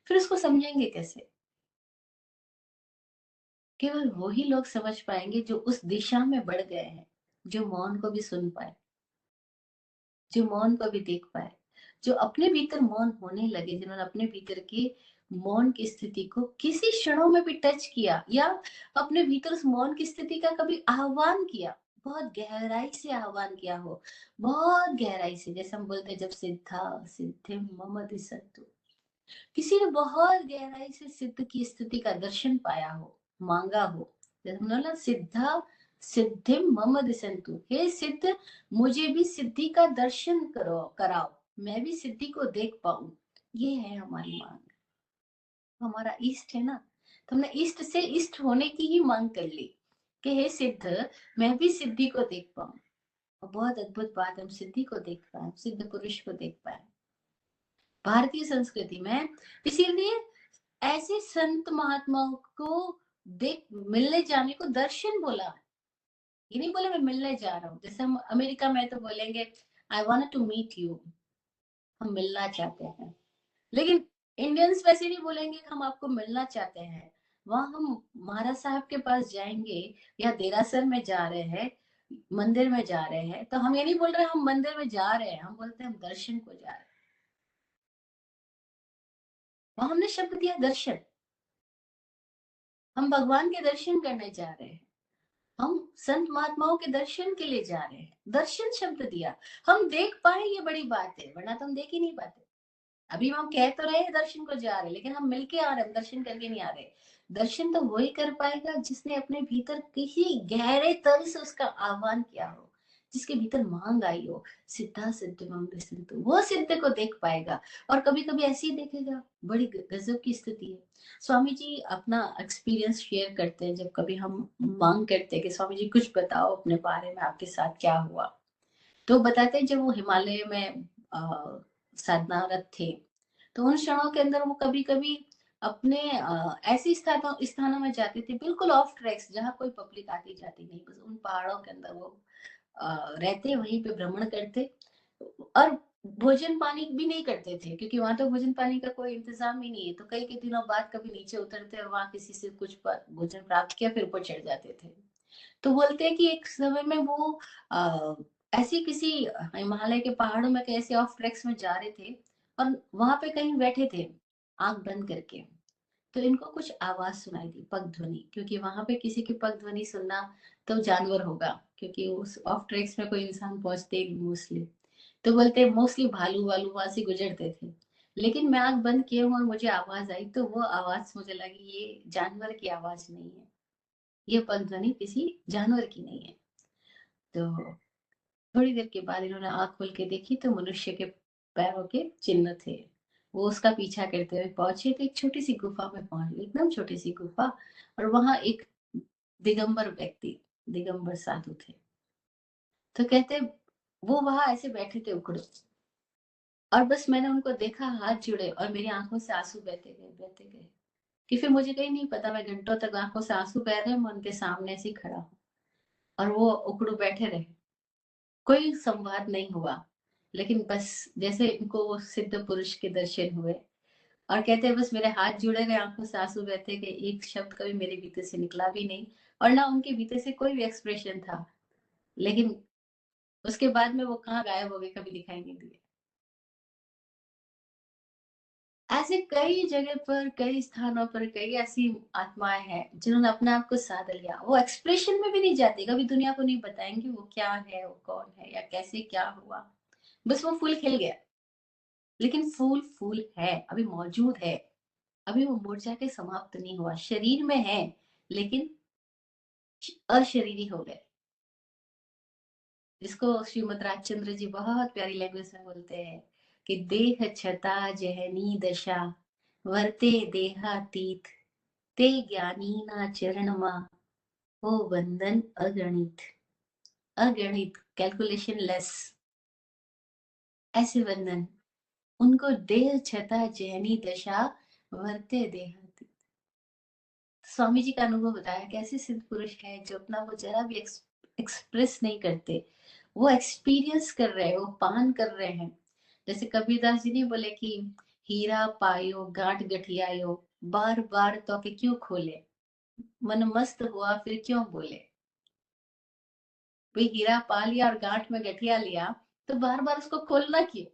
फिर उसको समझेंगे कैसे? केवल वो ही लोग समझ पाएंगे जो उस दिशा में बढ़ गए हैं, जो मौन को भी सुन पाए, जो मौन को भी देख पाए, जो अपने भीतर मौन होने लगे, जिन्होंने अपने भीतर के मौन की स्थिति को किसी क्षणों में भी टच किया, या अपने भीतर उस मौन की स्थिति का कभी आह्वान किया, बहुत गहराई से आह्वान किया हो, बहुत गहराई से, जैसे हम बोलते हैं जब सिद्धा सिद्धिम मम दिशन्तु, किसी ने बहुत गहराई से सिद्ध की स्थिति का दर्शन पाया हो, मांगा हो, जैसे हमने बोला सिद्धा सिद्धिम मम दिशन्तु, हे सिद्ध मुझे भी सिद्धि का दर्शन करो कराओ, मैं भी सिद्धि को देख पाऊं। ये है हमारी मांग। हमारा ईष्ट है ना, तो हमने ईष्ट से इष्ट होने की ही मांग कर ली कि हे सिद्ध मैं भी सिद्धि को देख पाऊं। और बहुत अद्भुत बात, हम सिद्धि को देख पाए, सिद्ध पुरुष को देख पाए भारतीय संस्कृति में। इसीलिए ऐसे संत महात्माओं को देख मिलने जाने को दर्शन बोला। ये नहीं बोला मैं मिलने जा रहा हूँ, जैसे हम अमेरिका में तो बोलेंगे I want to meet you, हम मिलना चाहते हैं। लेकिन इंडियंस वैसे नहीं बोलेंगे कि हम आपको मिलना चाहते हैं। वहां हम महाराज साहब के पास जाएंगे या देरासर में जा रहे हैं, मंदिर में जा रहे हैं, तो हम ये नहीं बोल रहे हम मंदिर में जा रहे हैं, हम बोलते हैं हम दर्शन को जा रहे हैं। वहां हमने शब्द दिया दर्शन, हम भगवान के दर्शन करने जा रहे हैं, हम संत महात्माओं के दर्शन के लिए जा रहे हैं, दर्शन शब्द दिया। हम देख पाए ये बड़ी बात है, वरना तो हम देख ही नहीं पाते। अभी हम कह तो रहे हैं दर्शन को जा रहे, लेकिन हम मिलके आ रहे हैं, दर्शन करके नहीं आ रहे। दर्शन तो वही कर पाएगा जिसने अपने भीतर किसी गहरे तल से उसका आह्वान किया हो, जिसके भीतर मांग आई हो, सिद्धा सिद्धिमं विसन्तु, वो सिद्ध को देख पाएगा। और कभी कभी ऐसे ही देखेगा, बड़ी गजब की स्थिति है। स्वामी जी अपना एक्सपीरियंस शेयर करते हैं, जब कभी हम मांग करते हैं कि स्वामी जी कुछ बताओ अपने बारे में, आपके साथ क्या हुआ, तो बताते हैं जब वो हिमालय में साधनारत थे, तो उन क्षणों के अंदर वो कभी कभी अपने ऐसे स्थानों में जाते थे, बिल्कुल ऑफ ट्रैक्स, जहाँ कोई पब्लिक आती जाती नहीं, बस उन पहाड़ों के अंदर वो रहते, वहीं पे भ्रमण करते। और भोजन पानी भी नहीं करते थे, क्योंकि वहां तो भोजन पानी का कोई इंतजाम ही नहीं है, तो कई कई दिनों बाद कभी नीचे उतरते और वहां किसी से कुछ भोजन प्राप्त किया, फिर ऊपर चढ़ जाते थे। तो बोलते हैं कि एक समय में वो आ, ऐसी किसी हिमालय के पहाड़ों में कैसे ऑफ ट्रैक्स में जा रहे थे, और वहां पे कहीं बैठे थे आंख बंद करके, तो इनको कुछ आवाज सुनाई दी, पग ध्वनि, क्योंकि वहां पे किसी की पग ध्वनि सुनना तो जानवर होगा, क्योंकि उस ऑफ ट्रैक्स में कोई इंसान पहुंचते ही मोस्टली, तो बोलते हैं मोस्टली भालू वालू वहां से गुजरते थे। लेकिन मैं आंख बंद किए हूँ और मुझे आवाज आई, तो वो आवाज मुझे लगी ये जानवर की आवाज नहीं है, ये पग ध्वनि किसी जानवर की नहीं है। तो थोड़ी देर के बाद इन्होंने आंख खोल के देखी, तो मनुष्य के पैरों के चिन्ह थे। वो उसका पीछा करते हुए पहुंचे, तो एक छोटी सी गुफा में पहुंच गए, एकदम छोटी सी गुफा, और वहां एक दिगंबर व्यक्ति, दिगंबर साधु थे। तो कहते वो वहां ऐसे बैठे थे उखड़े, और बस मैंने उनको देखा, हाथ जुड़े, और मेरी आंखों से आंसू बहते गए, कि फिर मुझे कहीं नहीं पता, मैं घंटों तक आंखों से आंसू बह रहे हैं, मैं उनके सामने ऐसे ही खड़ा हूँ, और वो उखड़ू बैठे रहे, कोई संवाद नहीं हुआ। लेकिन बस जैसे इनको वो सिद्ध पुरुष के दर्शन हुए, और कहते हैं बस मेरे हाथ जुड़े गए, आंखों से आंसू बहते गए, एक शब्द कभी मेरे भीतर से निकला भी नहीं, और ना उनके भीतर से कोई भी एक्सप्रेशन था। लेकिन उसके बाद में वो कहाँ गायब हो गए, कभी दिखाई नहीं दिए। ऐसे कई जगह पर, कई स्थानों पर, कई ऐसी आत्माएं हैं जिन्होंने अपने आप को साध लिया, वो एक्सप्रेशन में भी नहीं जाती, कभी दुनिया को नहीं बताएंगे वो क्या है, वो कौन है, या कैसे क्या हुआ, बस वो फूल खिल गया। लेकिन फूल फूल है, अभी मौजूद है, अभी वो मुरझा के समाप्त नहीं हुआ, शरीर में है, लेकिन अशरीरी हो गए, जिसको श्रीमद राजचंद्र जी बहुत प्यारी लैंग्वेज में बोलते हैं कि देह छता जहनी दशा, वर्ते देहातीत, ते ज्ञानी ना चरण मा, हो वंदन अगणित, अगणित कैलकुलेशन लेस, ऐसे वंदन, उनको देह छता जहनी दशा, वर्ते देहातीत, स्वामी जी का अनुभव बताया कि ऐसे सिद्ध पुरुष हैं जो अपना वो जरा भी एक्सप्रेस नहीं करते, वो एक्सपीरियंस कर रहे हैं, वो पान कर रहे हैं। जैसे कबीरदास जी ने बोले कि हीरा पायो गांठ गठियायो, बार बार तो के क्यों खोले, मन मस्त हुआ फिर क्यों बोले। भाई हीरा पा लिया और गांठ में गठिया लिया, तो बार बार उसको खोलना क्यों?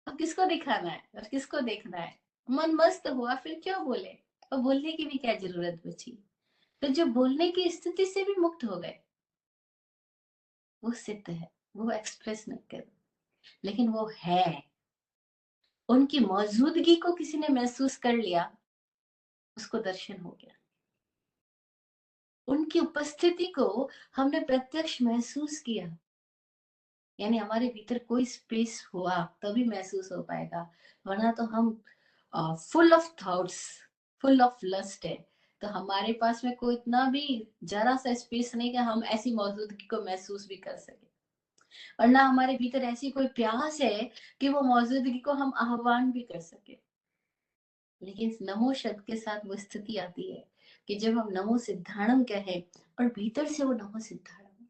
अब किसको दिखाना है और किसको देखना है? मन मस्त हुआ फिर क्यों बोले, और बोलने की भी क्या जरूरत बची? तो जो बोलने की स्थिति से भी मुक्त हो गए, वो सिद्ध है। वो एक्सप्रेस नहीं कर, लेकिन वो है। उनकी मौजूदगी को किसी ने महसूस कर लिया, उसको दर्शन हो गया। उनकी उपस्थिति को हमने प्रत्यक्ष महसूस किया, यानी हमारे भीतर कोई स्पेस हुआ तभी महसूस हो पाएगा, वरना तो हम full of thoughts, full of lust है। तो हमारे पास में कोई इतना भी जरा सा स्पेस नहीं कि हम ऐसी मौजूदगी को महसूस भी कर सके, और ना हमारे भीतर ऐसी कोई प्यास है कि वो मौजूदगी को हम आह्वान भी कर सके। लेकिन नमो शब्द के साथ वो स्थिति आती है कि जब हम नमो सिद्धाणम कहें और भीतर से वो नमो सिद्धाणम,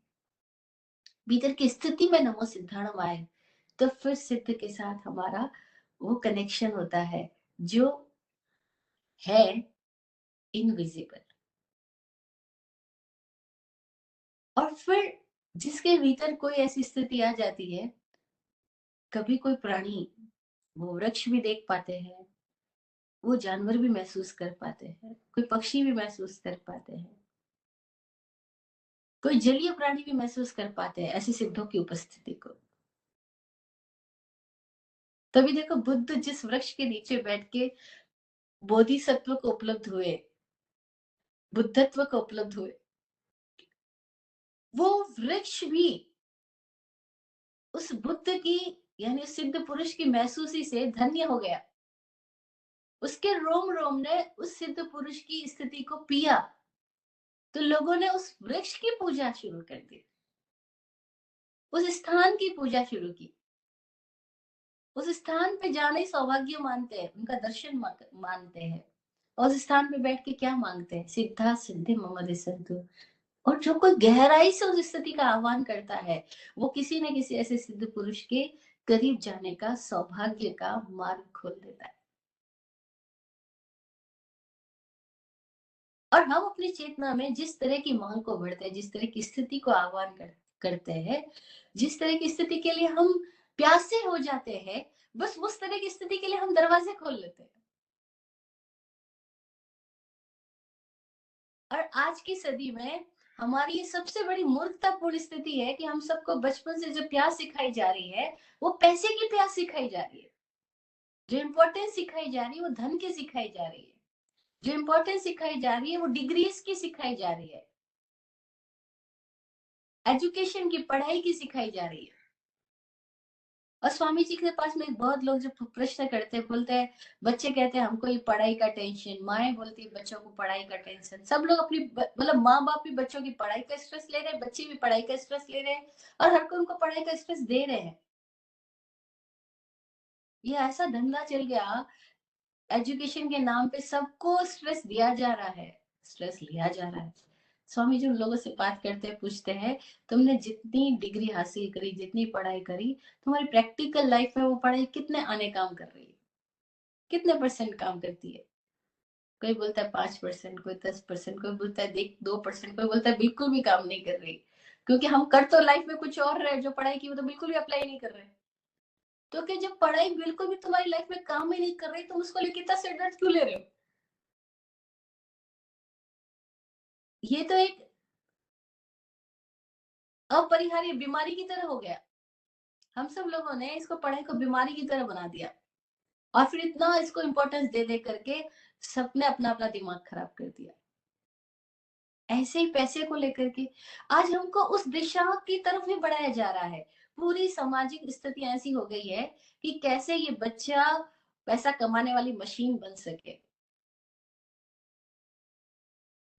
भीतर की स्थिति में नमो सिद्धाणम आए, तो फिर सिद्ध के साथ हमारा वो कनेक्शन होता है जो है इनविजिबल। और फिर जिसके भीतर कोई ऐसी स्थिति आ जाती है, कभी कोई प्राणी, वो वृक्ष भी देख पाते हैं, वो जानवर भी महसूस कर पाते हैं, कोई पक्षी भी महसूस कर पाते हैं, कोई जलीय प्राणी भी महसूस कर पाते हैं ऐसी सिद्धों की उपस्थिति को। तभी देखो बुद्ध जिस वृक्ष के नीचे बैठ के बोधिसत्व को उपलब्ध हुए, बुद्धत्व को उपलब्ध हुए, वो वृक्ष भी उस बुद्ध की, यानी उस सिद्ध पुरुष की महसूसी से धन्य हो गया। उसके रोम रोम ने उस सिद्ध पुरुष की स्थिति को पिया, तो लोगों ने उस वृक्ष की पूजा शुरू कर दी, उस स्थान की पूजा शुरू की। उस स्थान पे जाना ही सौभाग्य मानते हैं, उनका दर्शन मानते हैं। और उस स्थान पे बैठ के क्या मांगते हैं? सिद्धा सिद्धि मम दिसंतु। और जो कोई गहराई से उस स्थिति का आह्वान करता है, वो किसी न किसी ऐसे सिद्ध पुरुष के करीब जाने का सौभाग्य का मार्ग खोल देता है। और हम अपनी चेतना में जिस तरह की मांग को बढ़ते हैं, जिस तरह की स्थिति को आह्वान करते हैं, जिस तरह की स्थिति के लिए हम प्यासे हो जाते हैं, बस उस तरह की स्थिति के लिए हम दरवाजे खोल लेते हैं। और आज की सदी में हमारी ये सबसे बड़ी मूर्खतापूर्ण स्थिति है कि हम सबको बचपन से जो प्यास सिखाई जा रही है, वो पैसे की प्यास सिखाई जा रही है। जो इम्पोर्टेंस सिखाई जा रही है वो धन की सिखाई जा रही है। जो इम्पोर्टेंस सिखाई जा रही है वो डिग्रीज की सिखाई जा रही है, एजुकेशन की, पढ़ाई की सिखाई जा रही है। और स्वामी जी के पास में बहुत लोग जो प्रश्न करते हैं, बोलते हैं, बच्चे कहते हैं हमको ये पढ़ाई का टेंशन, माएं बोलती है बच्चों को पढ़ाई का टेंशन। सब लोग अपनी मतलब माँ बाप भी बच्चों की पढ़ाई का स्ट्रेस ले रहे हैं, बच्चे भी पढ़ाई का स्ट्रेस ले रहे हैं, और हर कोई उनको पढ़ाई का स्ट्रेस दे रहे हैं। ये ऐसा धंधा चल गया, एजुकेशन के नाम पे सबको स्ट्रेस दिया जा रहा है, स्ट्रेस लिया जा रहा है। स्वामी जी उन लोगों से बात करते हैं, पूछते हैं, तुमने जितनी डिग्री हासिल करी, जितनी पढ़ाई करी, तुम्हारी प्रैक्टिकल लाइफ में वो पढ़ाई कितने आने काम कर रही है, कितने परसेंट काम करती है? कोई बोलता है 5%, कोई 10%, कोई बोलता है देख 2%, कोई बोलता है बिल्कुल भी काम नहीं कर रही। क्योंकि हम कर तो लाइफ में कुछ और रहे, जो पढ़ाई की वो तो बिल्कुल भी अप्लाई नहीं कर रहे। तो कि जब पढ़ाई बिल्कुल भी तुम्हारी लाइफ में काम ही नहीं कर रही, तुम उसको लेकर इतना सिर दर्द क्यों ले रहे हो? ये तो एक अपरिहार्य बीमारी की तरह हो गया। हम सब लोगों ने इसको, पढ़ाई को बीमारी की तरह बना दिया, और फिर इतना इसको इम्पोर्टेंस दे दे करके सबने अपना अपना दिमाग खराब कर दिया। ऐसे ही पैसे को लेकर के आज हमको उस दिशा की तरफ ही बढ़ाया जा रहा है। पूरी सामाजिक स्थिति ऐसी हो गई है कि कैसे ये बच्चा पैसा कमाने वाली मशीन बन सके,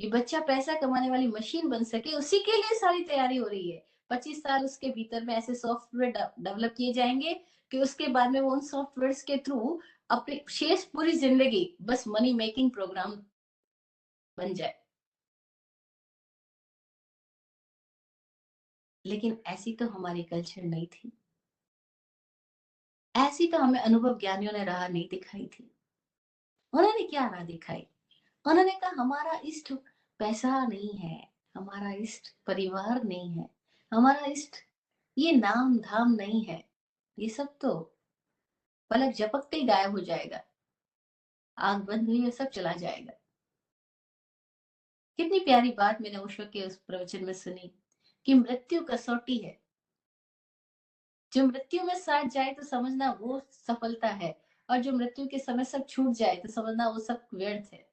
ये बच्चा पैसा कमाने वाली मशीन बन सके, उसी के लिए सारी तैयारी हो रही है। 25 साल उसके भीतर में ऐसे सॉफ्टवेयर डेवलप किए जाएंगे कि उसके बाद में वो उन सॉफ्टवेयर के थ्रू अपनी शेष पूरी जिंदगी बस मनी मेकिंग प्रोग्राम बन जाए। लेकिन ऐसी तो हमारी कल्चर नहीं थी। ऐसी तो हमें अनुभव ज्ञानियों ने राह नहीं दिखाई थी। उन्होंने क्या राह दिखाई? उन्होंने कहा हमारा इष्ट पैसा नहीं है, हमारा इष्ट परिवार नहीं है, हमारा इष्ट ये नाम धाम नहीं है, ये सब तो पलक झपकते ही गायब हो जाएगा, आंख बंद हुई और सब चला जाएगा। कितनी प्यारी बात मैंने ओशो के उस प्रवचन में सुनी कि मृत्यु कसौटी है। जो मृत्यु में साथ जाए तो समझना वो सफलता है, और जो मृत्यु के समय सब छूट जाए तो समझना वो सब व्यर्थ है।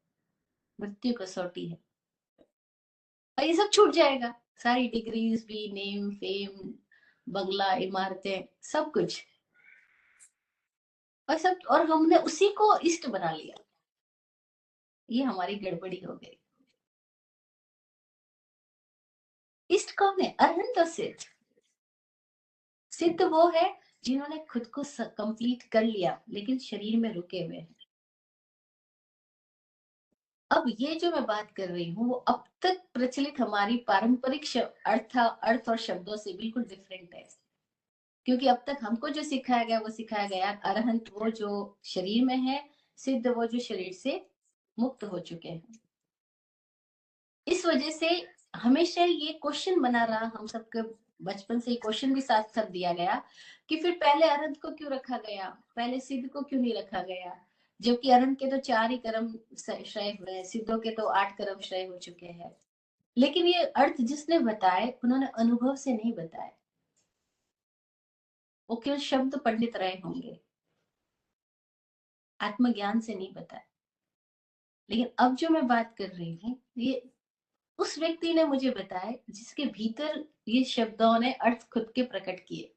मृत्यु कसौटी है और ये सब छूट जाएगा, सारी डिग्रीज भी, नेम फेम, बंगला, इमारतें, सब कुछ, और सब, और हमने उसी को इष्ट बना लिया। ये हमारी गड़बड़ी हो गई। इष्ट कौन है? अरहंत और सिद्ध। सिद्ध वो है जिन्होंने खुद को कंप्लीट कर लिया लेकिन शरीर में रुके हुए हैं। अब ये जो मैं बात कर रही हूँ वो अब तक प्रचलित हमारी पारंपरिक अर्थ और शब्दों से बिल्कुल डिफरेंट है। क्योंकि अब तक हमको जो सिखाया गया वो सिखाया गया अरहंत वो जो शरीर में है, सिद्ध वो जो शरीर से मुक्त हो चुके हैं। इस वजह से हमेशा ये क्वेश्चन बना रहा हम सबके, बचपन से क्वेश्चन भी साथ साथ दिया गया कि फिर पहले अरहंत को क्यों रखा गया, पहले सिद्ध को क्यों नहीं रखा गया, जबकि अरहंत के तो 4 ही कर्म श्रेय हुए हैं, सिद्धों के तो 8 कर्म श्रेय हो चुके हैं। लेकिन ये अर्थ जिसने बताए उन्होंने अनुभव से नहीं बताए, वो केवल शब्द पंडित रहे होंगे, आत्मज्ञान से नहीं बताए। लेकिन अब जो मैं बात कर रही हूँ ये उस व्यक्ति ने मुझे बताया जिसके भीतर ये शब्दों ने अर्थ खुद के प्रकट किए,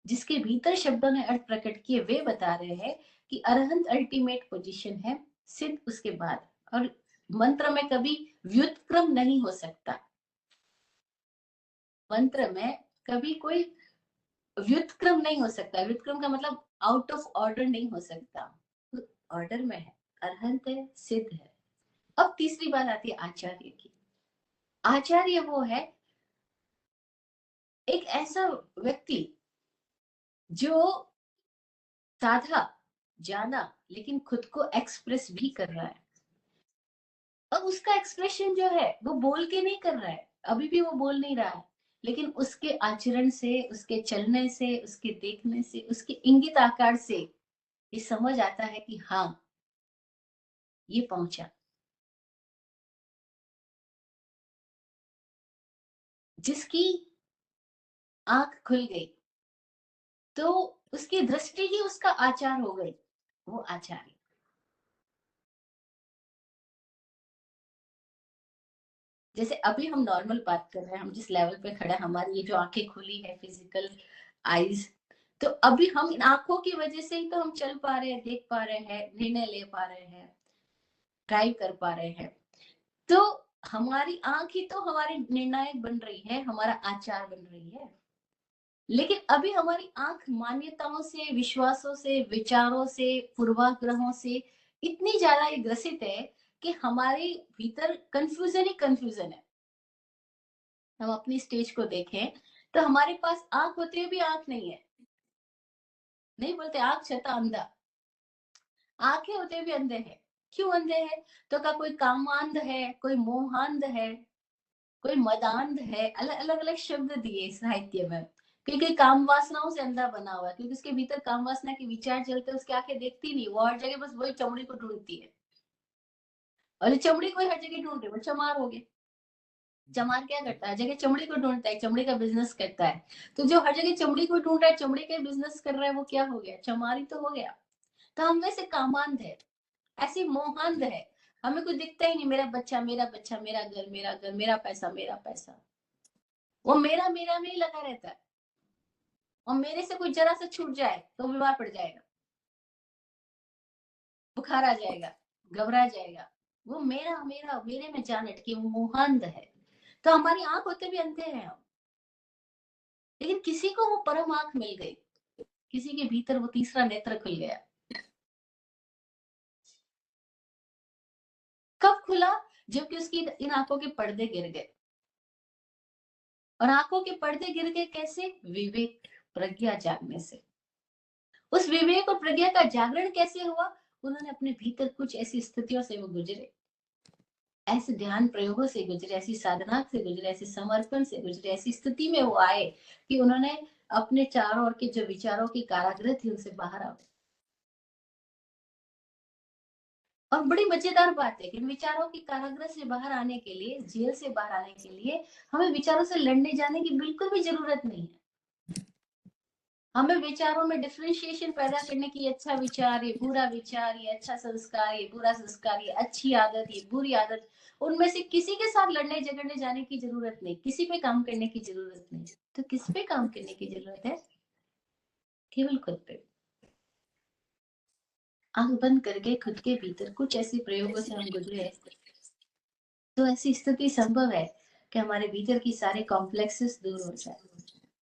जिसके भीतर शब्दों ने अर्थ प्रकट किए, वे बता रहे हैं कि अरहंत अल्टीमेट पोजीशन है, सिद्ध उसके बाद, और मंत्र में कभी व्युत्क्रम नहीं हो सकता। मंत्र में कभी कोई व्युत्क्रम नहीं हो सकता। व्युत्क्रम का मतलब आउट ऑफ ऑर्डर नहीं हो सकता, ऑर्डर में है, अरहंत है, सिद्ध है। अब तीसरी बात आती है आचार्य की। आचार्य वो है एक ऐसा व्यक्ति जो साधा जाना लेकिन खुद को एक्सप्रेस भी कर रहा है। अब उसका एक्सप्रेशन जो है वो बोल के नहीं कर रहा है, अभी भी वो बोल नहीं रहा है, लेकिन उसके आचरण से, उसके चलने से, उसके देखने से, उसके इंगित आकार से ये समझ आता है कि हाँ ये पहुंचा। जिसकी आंख खुल गई तो उसकी दृष्टि ही उसका आचार हो गई, वो आचार्य। जैसे अभी हम नॉर्मल बात कर रहे हैं, हम जिस लेवल पे खड़े हैं, हमारी ये जो आंखें खुली है, फिजिकल आईज, तो अभी हम इन आंखों की वजह से ही तो हम चल पा रहे हैं, देख पा रहे हैं, निर्णय ले पा रहे हैं, ड्राइव कर पा रहे हैं। तो हमारी आंख ही तो हमारी निर्णायक बन रही है, हमारा आचार बन रही है। लेकिन अभी हमारी आंख मान्यताओं से, विश्वासों से, विचारों से, पूर्वाग्रहों से इतनी ज्यादा ग्रसित है कि हमारे भीतर कंफ्यूजन ही कंफ्यूजन है। हम अपनी स्टेज को देखें तो हमारे पास आंख होते हुए भी आंख नहीं है। नहीं बोलते आंख छता अंधा, आंखें होते हुए भी अंधे हैं। क्यों अंधे हैं? तो का कोई कामांध है, कोई मोहांध है, कोई मदांध है, अलग अलग अलग शब्द दिए साहित्य में। क्योंकि काम वासनाओं से अंधा बना हुआ है, क्योंकि उसके भीतर काम वासना के विचार चलते हैं, उसकी आंखें देखती नहीं, वो हर जगह बस वही चमड़ी को ढूंढती है, और चमड़ी को हर जगह ढूंढ रही, वो चमार हो गए। चमार क्या करता है? जगह चमड़ी को ढूंढता है, चमड़ी का बिजनेस करता है। तो जो हर जगह चमड़ी को ढूंढ रहा है, चमड़ी का बिजनेस कर रहा है, वो क्या हो गया? चमारी तो हो गया। तो हम वैसे कामांध है, ऐसी मोहांध है, हमें कुछ दिखता ही नहीं। मेरा बच्चा, मेरा बच्चा, मेरा घर, मेरा घर, मेरा पैसा, मेरा पैसा, वो मेरा मेरा में ही लगा रहता है। और मेरे से कोई जरा सा छूट जाए तो बीमार पड़ जाएगा, बुखार आ जाएगा, घबरा जाएगा। वो मेरा मेरा, मेरे में जान अटकी, वो मोहांध है। तो हमारी आंख होते भी अंधे हैं हम। लेकिन किसी को वो परम आंख मिल गई, किसी के भीतर वो तीसरा नेत्र खुल गया। कब खुला? जबकि उसकी इन आंखों के पर्दे गिर गए। और आंखों के पर्दे गिर गए कैसे? विवेक, प्रज्ञा जागने से। उस विवेक और प्रज्ञा का जागरण कैसे हुआ? उन्होंने अपने भीतर कुछ ऐसी स्थितियों से वो गुजरे, ऐसे ध्यान प्रयोगों से गुजरे, ऐसी साधना से गुजरे, ऐसे समर्पण से गुजरे, ऐसी स्थिति में वो आए कि उन्होंने अपने चारों ओर के जो विचारों की कारागृह थी उनसे बाहर आ गए। और बड़ी मजेदार बात है कि इन विचारों की कारागृह से बाहर आने के लिए, जेल से बाहर आने के लिए हमें विचारों से लड़ने जाने की बिल्कुल भी जरूरत नहीं है। हमें विचारों में डिफरेंशिएशन पैदा करने की, अच्छा विचार, ये बुरा विचार, ये अच्छा संस्कार, ये बुरा संस्कार, ये अच्छी आदत, ये बुरी आदत, उनमें से किसी के साथ लड़ने झगड़ने जाने की जरूरत नहीं, किसी पे काम करने की जरूरत नहीं। तो किस पे काम करने की जरूरत है? केवल खुद पे। आंख बंद करके खुद के भीतर कुछ ऐसे प्रयोगों से हम गुजरे तो ऐसी स्थिति संभव है कि हमारे भीतर की सारे कॉम्प्लेक्सेस दूर हो जाए,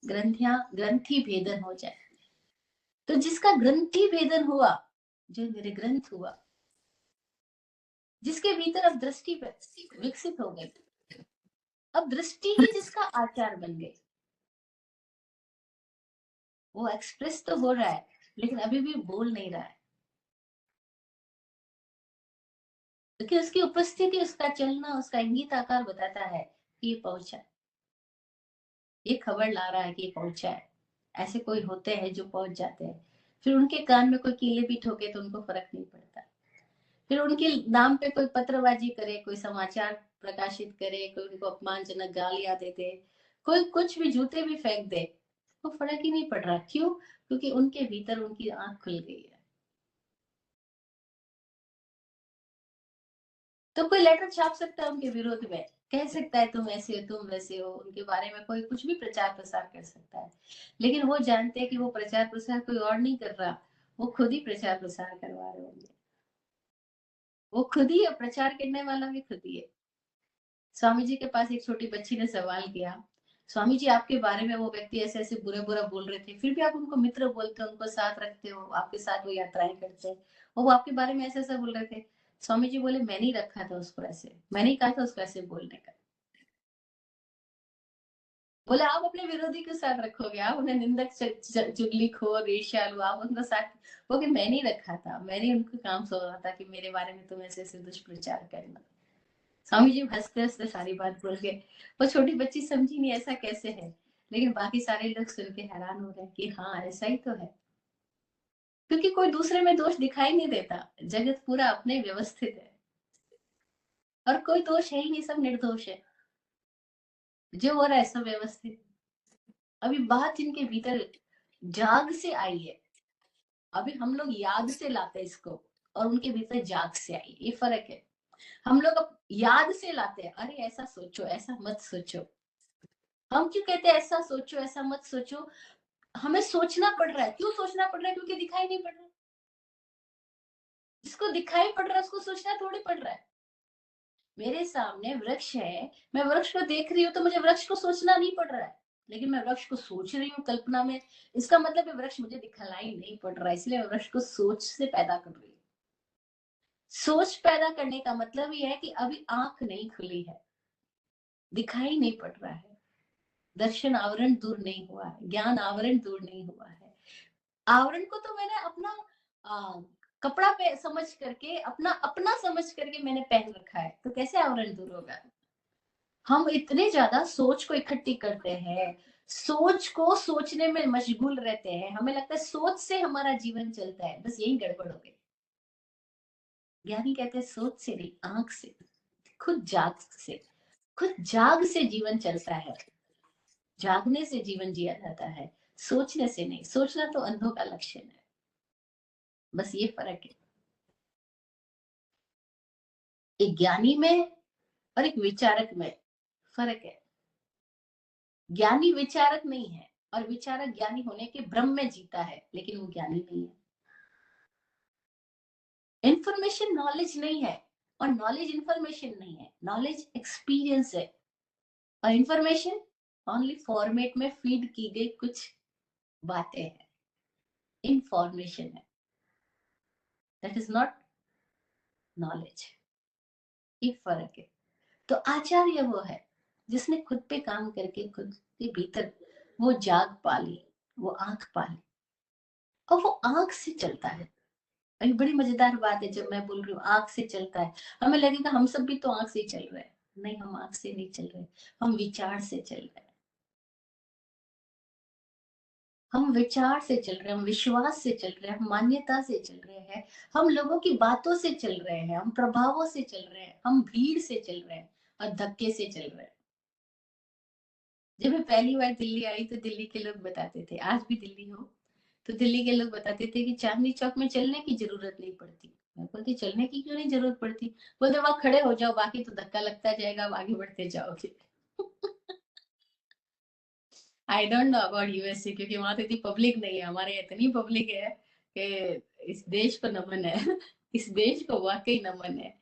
ग्रंथि भेदन हो जाए। तो जिसका ग्रंथि भेदन हुआ, जो मेरे ग्रंथ हुआ, जिसके भीतर अब दृष्टि विकसित हो गई, अब दृष्टि ही जिसका आचार बन गई, वो एक्सप्रेस तो हो रहा है लेकिन अभी भी बोल नहीं रहा है, क्योंकि उसकी उपस्थिति, उसका चलना, उसका इंगित आकार बताता है कि ये पहुंचा, ये खबर ला रहा है कि ये पहुंचा है। ऐसे कोई होते हैं जो पहुंच जाते हैं, फिर उनके कान में कोई कीले भी ठोके तो उनको फर्क नहीं पड़ता, फिर उनके नाम पे कोई पत्रबाजी करे, कोई समाचार प्रकाशित करे, कोई उनको अपमानजनक गालियां दे दे, कोई कुछ भी जूते भी फेंक दे, तो फर्क ही नहीं पड़ रहा। क्यों? क्योंकि उनके भीतर उनकी आंख खुल गई है। तो कोई लेटर छाप सकता है उनके विरोध में, कह सकता है तुम ऐसे हो, तुम वैसे हो, उनके बारे में कोई कुछ भी प्रचार प्रसार कर सकता है, लेकिन वो जानते हैं कि वो प्रचार प्रसार कोई और नहीं कर रहा, वो खुद ही प्रचार प्रसार करवा रहे होंगे। वो खुद ही है, प्रचार करने वाला भी खुद ही है। स्वामी जी के पास एक छोटी बच्ची ने सवाल किया, स्वामी जी आपके बारे में वो व्यक्ति ऐसे ऐसे बुरा बुरा बोल रहे थे, फिर भी आप उनको मित्र बोलते हो, उनको साथ रखते हो, आपके साथ वो यात्राएं करते हैं, और वो आपके बारे में ऐसे ऐसा बोल रहे थे। स्वामी जी बोले, मैंने ही रखा था उसको ऐसे, मैंने ही कहा था उसको ऐसे बोलने का। बोले आप अपने विरोधी के साथ रखोगे, आप उन्हें निंदक, चुगलीखोर, ईर्ष्यालु, आप उनका साथ। वो कि मैंने ही रखा था, मैंने उनको काम सौंपा था कि मेरे बारे में तुम ऐसे ऐसे दुष्प्रचार करना। स्वामी जी हंसते हंसते सारी बात बोल गए। वो छोटी बच्ची समझी नहीं ऐसा कैसे है, लेकिन बाकी सारे लोग सुन के हैरान हो रहे हैं कि हाँ ऐसा ही तो है, क्योंकि कोई दूसरे में दोष दिखाई नहीं देता, जगत पूरा अपने व्यवस्थित है और कोई दोष है ही नहीं, सब निर्दोष है, जो हो रहा है सब व्यवस्थित। अभी बात जिनके भीतर जाग से आई है, अभी हम लोग याद से लाते हैं इसको, और उनके भीतर जाग से आई, ये फर्क है। हम लोग अब याद से लाते हैं, अरे ऐसा सोचो, ऐसा मत सोचो। हम क्यों कहते हैं ऐसा सोचो, ऐसा मत सोचो? हमें सोचना पड़ रहा है। क्यों सोचना पड़ रहा है? क्योंकि दिखाई नहीं पड़ रहा। जिसको दिखाई पड़ रहा है उसको सोचना थोड़ी पड़ रहा है। मेरे सामने वृक्ष है, मैं वृक्ष को देख रही हूँ तो मुझे वृक्ष को सोचना नहीं पड़ रहा है, लेकिन मैं वृक्ष को सोच रही हूँ कल्पना में, इसका मतलब है वृक्ष मुझे दिखलाई नहीं पड़ रहा है, इसलिए मैं वृक्ष को सोच से पैदा कर रही हूँ। सोच पैदा करने का मतलब ये है कि अभी आंख नहीं खुली है, दिखाई नहीं पड़ रहा है, दर्शन आवरण दूर नहीं हुआ है, ज्ञान आवरण दूर नहीं हुआ है। आवरण को तो मैंने अपना आ, कपड़ा पे समझ करके, अपना अपना समझ करके मैंने पहन रखा है, तो कैसे आवरण दूर होगा? हम इतने ज्यादा सोच को इकट्ठी करते हैं, सोच को सोचने में मशगूल रहते हैं, हमें लगता है सोच से हमारा जीवन चलता है, बस यही गड़बड़ हो गई। ज्ञानी कहते हैं सोच से नहीं, आंख से, खुद जाग से, खुद जाग से जीवन चलता है, जागने से जीवन जिया जाता है, सोचने से नहीं। सोचना तो अंधों का लक्षण है, बस ये फर्क है एक ज्ञानी में और एक विचारक में। फर्क है, ज्ञानी विचारक नहीं है, और विचारक ज्ञानी होने के भ्रम में जीता है, लेकिन वो ज्ञानी नहीं है। इंफॉर्मेशन नॉलेज नहीं है, और नॉलेज इंफॉर्मेशन नहीं है, नॉलेज एक्सपीरियंस है, और इंफॉर्मेशन ओनली फॉर्मेट में फीड की गई कुछ बातें हैं, इंफॉर्मेशन है, दैट इज नॉट नॉलेज। ये फर्क है। तो आचार्य वो है जिसने खुद पे काम करके खुद के भीतर वो जाग पाली, वो आंख पाली, और वो आंख से चलता है। अभी बड़ी मजेदार बात है, जब मैं बोल रही हूँ आंख से चलता है, हमें लगेगा हम सब भी तो आंख से ही चल रहे हैं। नहीं, हम आंख से नहीं चल रहे, हम विचार से चल रहे हैं। हम विचार से चल रहे हैं, हम विश्वास से चल रहे हैं, हम मान्यता से चल रहे हैं, हम लोगों की बातों से चल रहे हैं, हम प्रभावों से चल रहे हैं, हम भीड़ से चल रहे हैं और धक्के से चल रहे हैं। जब मैं पहली बार दिल्ली आई तो दिल्ली के लोग बताते थे, आज भी दिल्ली हो तो दिल्ली के लोग बताते थे कि चांदनी चौक में चलने की जरूरत नहीं पड़ती। मैं बोलती चलने की क्यों नहीं जरूरत पड़ती? बोलते वहां खड़े हो जाओ, बाकी तो धक्का लगता जाएगा, आप आगे बढ़ते जाओगे। I don't know about USA, क्योंकि वहां तो इतनी पब्लिक नहीं है, हमारे यहाँ इतनी पब्लिक है कि इस देश को नमन है। इस देश को वाकई नमन है।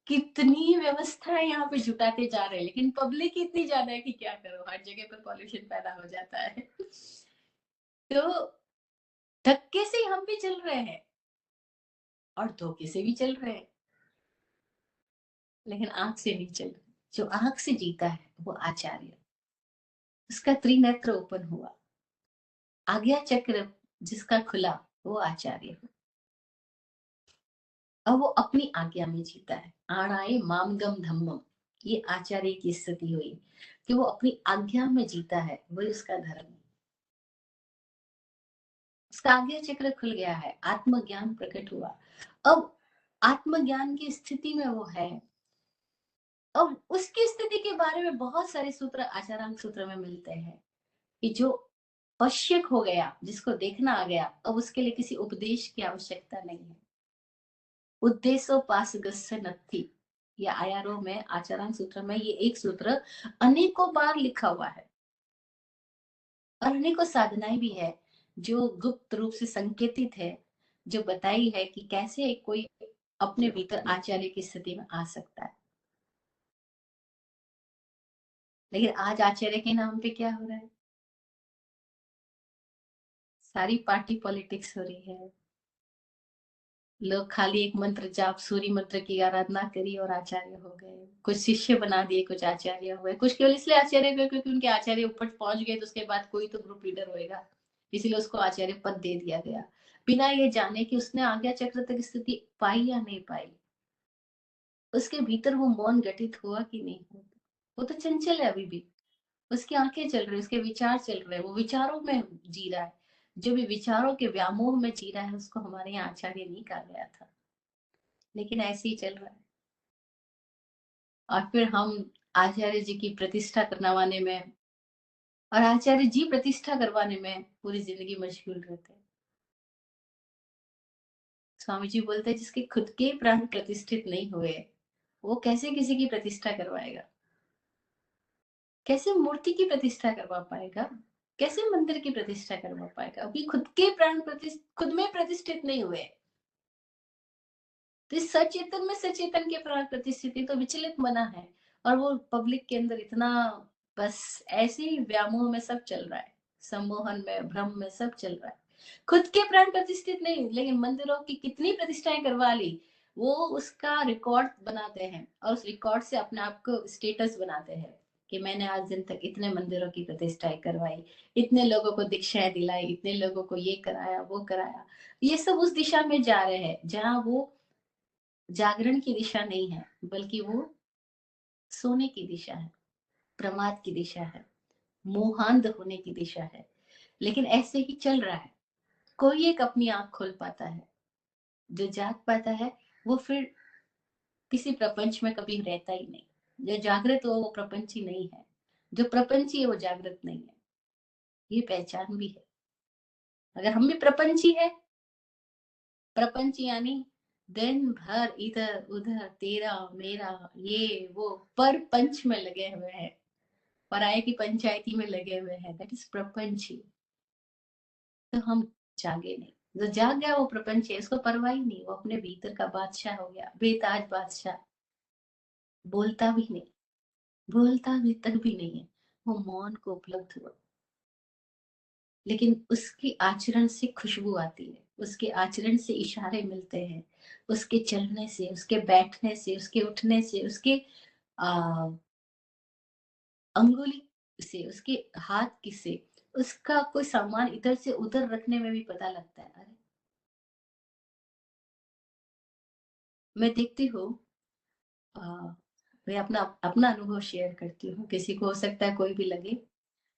कितनी व्यवस्था यहाँ पे जुटाते जा रहे हैं, लेकिन पब्लिक इतनी ज्यादा है कि क्या करो, हर जगह पर पॉल्यूशन पैदा हो जाता है। तो धक्के से हम भी चल रहे हैं और धोखे से भी चल रहे हैं, लेकिन आंख से नहीं चल रहे। जो आंख से जीता है वो आचार्य, उसका त्रिनेत्र ओपन हुआ, आज्ञा चक्र जिसका खुला, वो आचार्य। और वो अपनी आज्ञा में जीता है। आणाए मामगम धम्मम, ये आचार्य की स्थिति हुई कि वो अपनी आज्ञा में जीता है, वही उसका धर्म है। उसका आज्ञा चक्र खुल गया है, आत्मज्ञान प्रकट हुआ। अब आत्मज्ञान की स्थिति में वो है। अब उसकी स्थिति के बारे में बहुत सारे सूत्र आचारांग सूत्र में मिलते हैं कि जो पश्यक हो गया, जिसको देखना आ गया, अब उसके लिए किसी उपदेश की आवश्यकता नहीं है। उद्देश्योपासगस्य नत्थि, ये आयारो में आचारांग सूत्र में ये एक सूत्र अनेकों बार लिखा हुआ है, और अनेकों साधनाएं भी है जो गुप्त रूप से संकेतित है, जो बताई है कि कैसे कोई अपने भीतर आचार्य की स्थिति में आ सकता है। लेकिन आज आचार्य के नाम पे क्या हो रहा है? सारी पार्टी पॉलिटिक्स हो रही है। लोग खाली एक मंत्र जाप, सूर्य मंत्र की आराधना करी और आचार्य हो गए। कुछ शिष्य बना दिए, कुछ आचार्य हुए, कुछ केवल इसलिए आचार्य हुए क्योंकि उनके आचार्य ऊपर पहुंच गए, तो उसके बाद कोई तो ग्रुप लीडर होएगा, इसीलिए उसको आचार्य पद दे दिया गया, बिना ये जाने कि उसने आज्ञा चक्र तक स्थिति पाई या नहीं पाई। उसके भीतर वो मौन घटित हुआ कि नहीं हुआ, वो तो चंचल है अभी भी। उसकी आंखें चल रही, उसके विचार चल रहे, वो विचारों में जी रहा है। जो भी विचारों के व्यामोह में जी रहा है, उसको हमारे यहाँ आचार्य नहीं कहा गया था, लेकिन ऐसे ही चल रहा है। और फिर हम आचार्य जी की प्रतिष्ठा करवाने में और आचार्य जी प्रतिष्ठा करवाने में पूरी जिंदगी मशगूल रहते हैं। स्वामी जी बोलते हैं जिसके खुद के प्राण प्रतिष्ठित नहीं हुए, वो कैसे किसी की प्रतिष्ठा करवाएगा? कैसे मूर्ति की प्रतिष्ठा करवा पाएगा? कैसे मंदिर की प्रतिष्ठा करवा पाएगा? अभी खुद के प्राण खुद में प्रतिष्ठित नहीं हुए। तो इस सचेतन में सचेतन के प्राण प्रतिष्ठिति तो विचलित मना है, और वो पब्लिक के अंदर इतना बस ऐसे ही व्यामोह में सब चल रहा है, सम्मोहन में, भ्रम में सब चल रहा है। खुद के प्राण प्रतिष्ठित नहीं, लेकिन मंदिरों की कितनी प्रतिष्ठाएं करवा ली, वो उसका रिकॉर्ड बनाते हैं और उस रिकॉर्ड से अपने आप को स्टेटस बनाते हैं कि मैंने आज दिन तक इतने मंदिरों की प्रतिष्ठाएं करवाई, इतने लोगों को दीक्षाएं दिलाई, इतने लोगों को ये कराया वो कराया। ये सब उस दिशा में जा रहे हैं जहां वो जागरण की दिशा नहीं है, बल्कि वो सोने की दिशा है, प्रमाद की दिशा है, मोहांध होने की दिशा है। लेकिन ऐसे ही चल रहा है। कोई एक अपनी आंख खोल पाता है, जो जाग पाता है, वो फिर किसी प्रपंच में कभी रहता ही नहीं। जो जागृत हो वो प्रपंची नहीं है, जो प्रपंची है वो जागृत नहीं है। ये पहचान भी है। अगर हम भी प्रपंची है, प्रपंच यानी दिन भर इधर उधर तेरा मेरा ये वो पर पंच में लगे हुए हैं, पराये की पंचायती में लगे हुए हैं, दैट इज प्रपंची। तो हम जागे नहीं। जो जाग गया वो प्रपंच है, इसको परवाह ही नहीं, वो अपने भीतर का बादशाह हो गया, बेताज बादशाह। बोलता भी नहीं, बोलता भी तक भी नहीं है, वो मौन को उपलब्ध हुआ। लेकिन उसके आचरण से खुशबू आती है, उसके आचरण से इशारे मिलते हैं, उसके चलने से, उसके बैठने से, उसके उठने से, उसके आ, अंगुली से, उसके हाथ की से, उसका कोई सामान इधर से उधर रखने में भी पता लगता है। अरे मैं देखती हूँ, आ, मैं अपना अपना अनुभव शेयर करती हूँ, किसी को हो सकता है कोई भी लगे।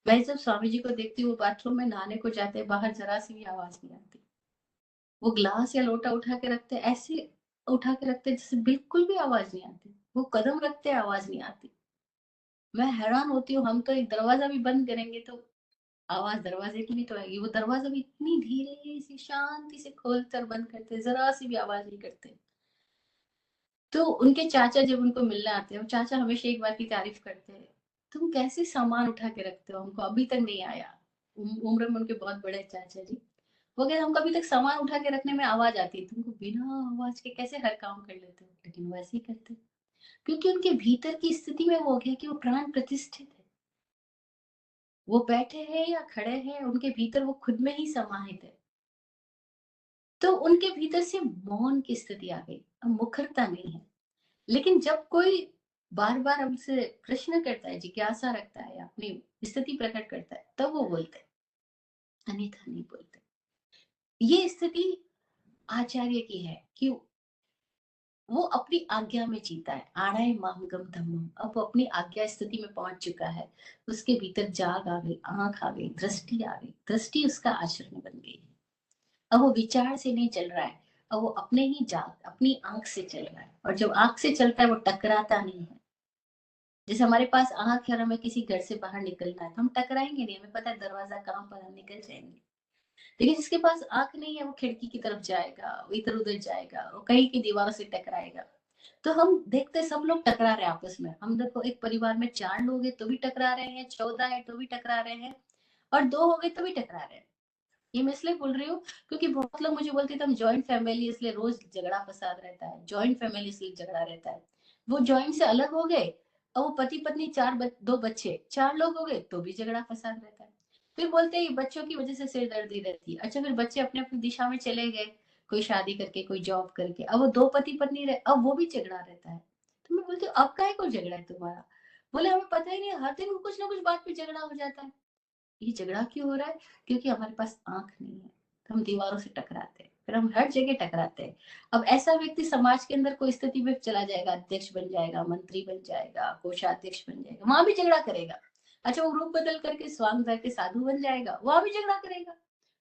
मैं जब स्वामी जी को देखती हूँ बाथरूम में नहाने को जाते हैं, बाहर जरा सी भी आवाज नहीं आती। वो ग्लास या लोटा उठा के रखते हैं, ऐसे उठा के रखते हैं जिससे बिल्कुल भी आवाज नहीं आती। वो कदम रखते हैं, आवाज नहीं आती। मैं हैरान होती हूँ, हम तो एक दरवाजा भी बंद करेंगे तो आवाज दरवाजे की भी तो आएगी, वो दरवाजा भी इतनी धीरे से शांति से खोलते और बंद करते, जरा सी भी आवाज नहीं करते। तो उनके चाचा जब उनको मिलने आते हैं, वो चाचा हमेशा एक बात की तारीफ करते हैं, तुम कैसे सामान उठा के रखते हो, हमको अभी तक नहीं आया। उम्र में उनके बहुत बड़े चाचा जी, वो कहते हमको अभी तक सामान उठा के रखने में आवाज आती है, तुमको बिना आवाज के कैसे हर काम कर लेते हो। लेकिन वो ऐसे ही करते हैं, क्योंकि उनके भीतर की स्थिति में वो हो गया कि वो प्राण प्रतिष्ठित है। वो बैठे हैं या खड़े हैं, उनके भीतर वो खुद में ही समाहित है। तो उनके भीतर से मौन की स्थिति आ गई, अब मुखरता नहीं है। लेकिन जब कोई बार बार हमसे प्रश्न करता है, जिज्ञासा रखता है, अपनी स्थिति प्रकट करता है, तब वो बोलते हैं, अन्यथा नहीं बोलते। ये स्थिति आचार्य की है कि वो अपनी आज्ञा में जीता है, आणाय मामगम धम्मम। अब वो अपनी आज्ञा स्थिति में पहुंच चुका है। उसके भीतर जाग आ गई, आंख आ गई, दृष्टि आ गई, दृष्टि उसका आचरण बन गई है। अब वो विचार से नहीं चल रहा है, अब वो अपने ही जाग अपनी आंख से चल रहा है। और जब आंख से चलता है वो टकराता नहीं है। जैसे हमारे पास आंख है और हमें किसी घर से बाहर निकलना है, तो हम टकराएंगे नहीं, हमें पता है दरवाजा कहाँ पर, हम निकल जाएंगे। लेकिन जिसके पास आंख नहीं है, वो खिड़की की तरफ जाएगा, वो इधर उधर जाएगा, वो कहीं की दीवारों से टकराएगा। तो हम देखते सब लोग टकरा रहे हैं आपस में। हम देखो एक परिवार में 4 लोग हैं तो भी टकरा रहे हैं, 14 है तो भी टकरा रहे हैं, और 2 हो गए तो भी टकरा रहे हैं। ये मैं इसलिए बोल रही हूँ क्योंकि बहुत लोग मुझे बोलते थे हम जॉइंट फैमिली इसलिए रोज झगड़ा फसाद रहता है, जॉइंट फैमिली इसलिए झगड़ा रहता है। वो जॉइंट से अलग हो गए और वो पति पत्नी 2 बच्चे, 4 लोग हो गए तो भी झगड़ा फसाद रहता है। फिर बोलते हैं बच्चों की वजह से सिरदर्दी रहती है। अच्छा, फिर बच्चे अपने अपनी दिशा में चले गए, कोई शादी करके, कोई जॉब करके, अब वो 2 पति पत्नी रहे, अब वो भी झगड़ा रहता है। तो मैं बोलती हूँ अब काहे को झगड़ा है तुम्हारा। बोले हमें पता ही नहीं, हर दिन कुछ ना कुछ बात पे झगड़ा हो जाता है। ये झगड़ा क्यों हो रहा है? क्योंकि हमारे पास आंख नहीं है, तो हम दीवारों से टकराते हैं, फिर हम हर जगह टकराते हैं। अब ऐसा व्यक्ति समाज के अंदर कोई स्थिति में चला जाएगा, अध्यक्ष बन जाएगा, मंत्री बन जाएगा, कोषाध्यक्ष बन जाएगा, वहां भी झगड़ा करेगा। अच्छा, वो रूप बदल करके स्वांग धर के साधु बन जाएगा, वहां भी झगड़ा करेगा।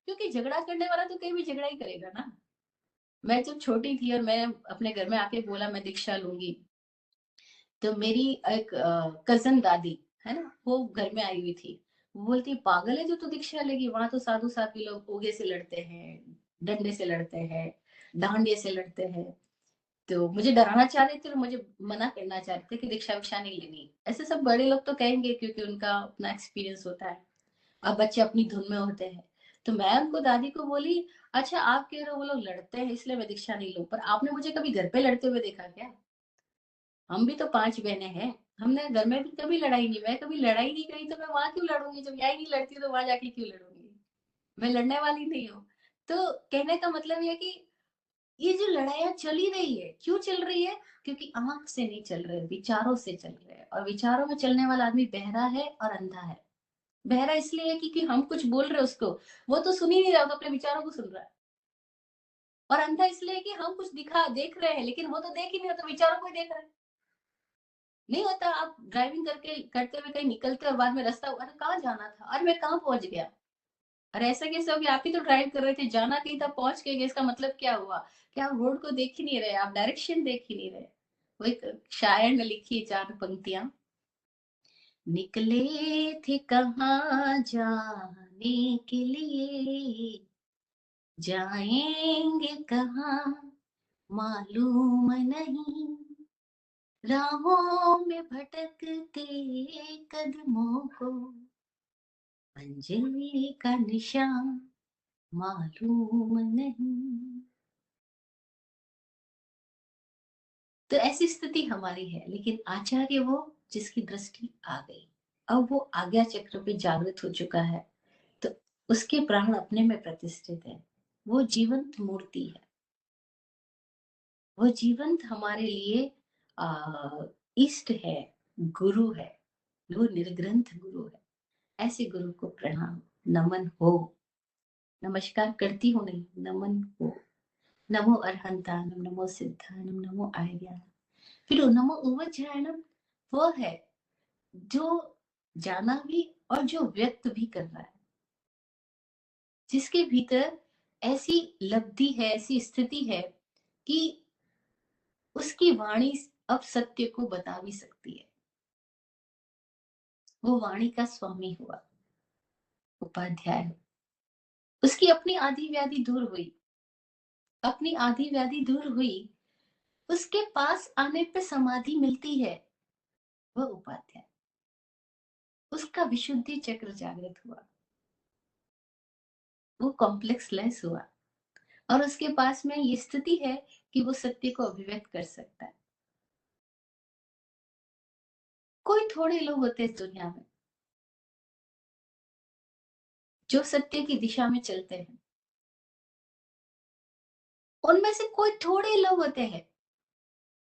क्योंकि झगड़ा करने वाला तो कहीं भी झगड़ा ही करेगा ना। मैं जब छोटी थी और मैं अपने घर में आके बोला मैं दीक्षा लूंगी, तो मेरी एक कजन दादी है ना, वो घर में आई हुई थी। वो बोलती पागल है जो तू दीक्षा लेगी, वहां तो साधु साध्वी लोग ओगे से लड़ते हैं, डंडे से लड़ते हैं, डांडिया से लड़ते हैं। तो मुझे डराना चाह रहे थे और मुझे मना करना चाह रहे थे कि दीक्षा विक्षा नहीं लेनी। ऐसे सब बड़े लोग तो कहेंगे क्योंकि उनका अपना एक्सपीरियंस होता है। अब बच्चे अपनी धुन में होते हैं। तो मैं उनको दादी को बोली, अच्छा आप कह रहे हो वो लोग लड़ते हैं इसलिए मैं दीक्षा नहीं लूं, पर आपने मुझे कभी घर पे लड़ते हुए देखा क्या? हम भी तो 5 बहनें हैं, हमने घर में भी कभी लड़ाई नहीं, मैं कभी लड़ाई नहीं करी तो मैं वहां क्यों लड़ूंगी, जब यही नहीं लड़ती तो वहां जाके क्यों लड़ूंगी। मैं लड़ने वाली नहीं हूँ। तो कहने का मतलब ये है कि ये जो लड़ाइयाँ चल ही रही है, क्यों चल रही है? क्योंकि आंख से नहीं चल रहे, विचारों से चल रहे हैं, और विचारों में चलने वाला आदमी बहरा है और अंधा है। बहरा इसलिए है क्योंकि हम कुछ बोल रहे हैं उसको, वो तो सुन ही नहीं रहा, वो तो अपने विचारों को सुन रहा है। और अंधा इसलिए कि हम कुछ दिखा देख रहे हैं, लेकिन वो तो देख ही नहीं रहा, तो विचारों को ही देख रहा है। नहीं होता, आप ड्राइविंग करके करते हुए कहीं निकलते और बाद में रास्ता, अरे कहाँ जाना था, अरे मैं कहाँ पहुंच गया। अरे ऐसा कैसे हो गया, आप ही तो ड्राइव कर रहे थे, जाना कहीं था पहुंच के गए, इसका मतलब क्या हुआ कि आप रोड को देख ही नहीं रहे, आप डायरेक्शन देख ही नहीं रहे। वो एक शायर ने लिखी 4 पंक्तियां, निकले थे कहाँ जाने के लिए, जाएंगे कहाँ मालूम नहीं, राहों में भटकते कदमों को मंजिल का निशान मालूम नहीं। तो ऐसी स्थिति हमारी है, लेकिन आचार्य वो जिसकी दृष्टि आ गई, अब वो आज्ञा चक्र पे जागृत हो चुका है। तो उसके प्राण अपने में प्रतिष्ठित है। वो जीवंत मूर्ति है। वो जीवंत हमारे लिए इष्ट है, गुरु है। वो निर्ग्रंथ गुरु है। ऐसे गुरु को प्रणाम, नमन हो। नमस्कार करती हूँ नहीं, नमन हो। नमो अरहंतानम, नमो सिद्धानम, नमो आर्यानम। फिर नमो उवज्रायणम, वो है जो जाना भी और जो व्यक्त भी कर रहा है, जिसके भीतर ऐसी लब्धि है, ऐसी स्थिति है कि उसकी वाणी अब सत्य को बता भी सकती है। वो वाणी का स्वामी हुआ, उपाध्याय। उसकी अपनी आदि व्याधि दूर हुई, अपनी आदि व्याधि दूर हुई। उसके पास आने पे समाधि मिलती है, वह उपाध्याय। उसका विशुद्धि चक्र जागृत हुआ, वो कॉम्प्लेक्स लेस हुआ, और उसके पास में ये स्थिति है कि वो सत्य को अभिव्यक्त कर सकता है। कोई थोड़े लोग होते हैं इस दुनिया में जो सत्य की दिशा में चलते हैं। उनमें से कोई थोड़े लोग होते हैं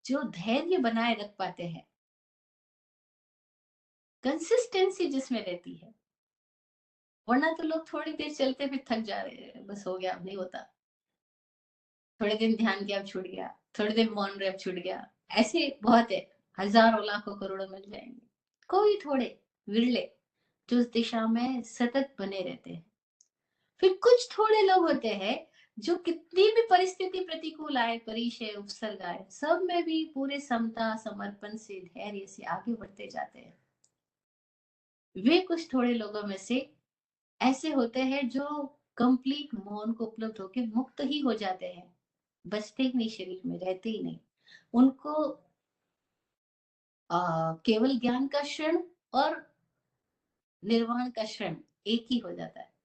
जो धैर्य बनाए रख पाते हैं, कंसिस्टेंसी जिसमें रहती है। वरना तो लोग थोड़ी देर चलते फिर थक जा रहे हैं, बस हो गया, अब नहीं होता। थोड़े दिन ध्यान किया, अब छूट गया। थोड़े दिन मौन रहे, अब छूट गया। ऐसे बहुत है, हजारों लाखों करोड़ों मिल जाएंगे। कोई थोड़े विरले जो उस दिशा में सतत बने रहते हैं। फिर कुछ थोड़े लोग होते हैं जो कितनी भी परिस्थिति प्रतिकूल आए, परिचय उपसर्ग आए, सब में भी पूरे समता समर्पण से, धैर्य से आगे बढ़ते जाते हैं। वे कुछ थोड़े लोगों में से ऐसे होते हैं जो कंप्लीट मौन को उपलब्ध होकर मुक्त ही हो जाते हैं, बचते ही नहीं, शरीर में रहते ही नहीं। उनको केवल ज्ञान का क्षण और निर्वाण का क्षण एक ही हो जाता है।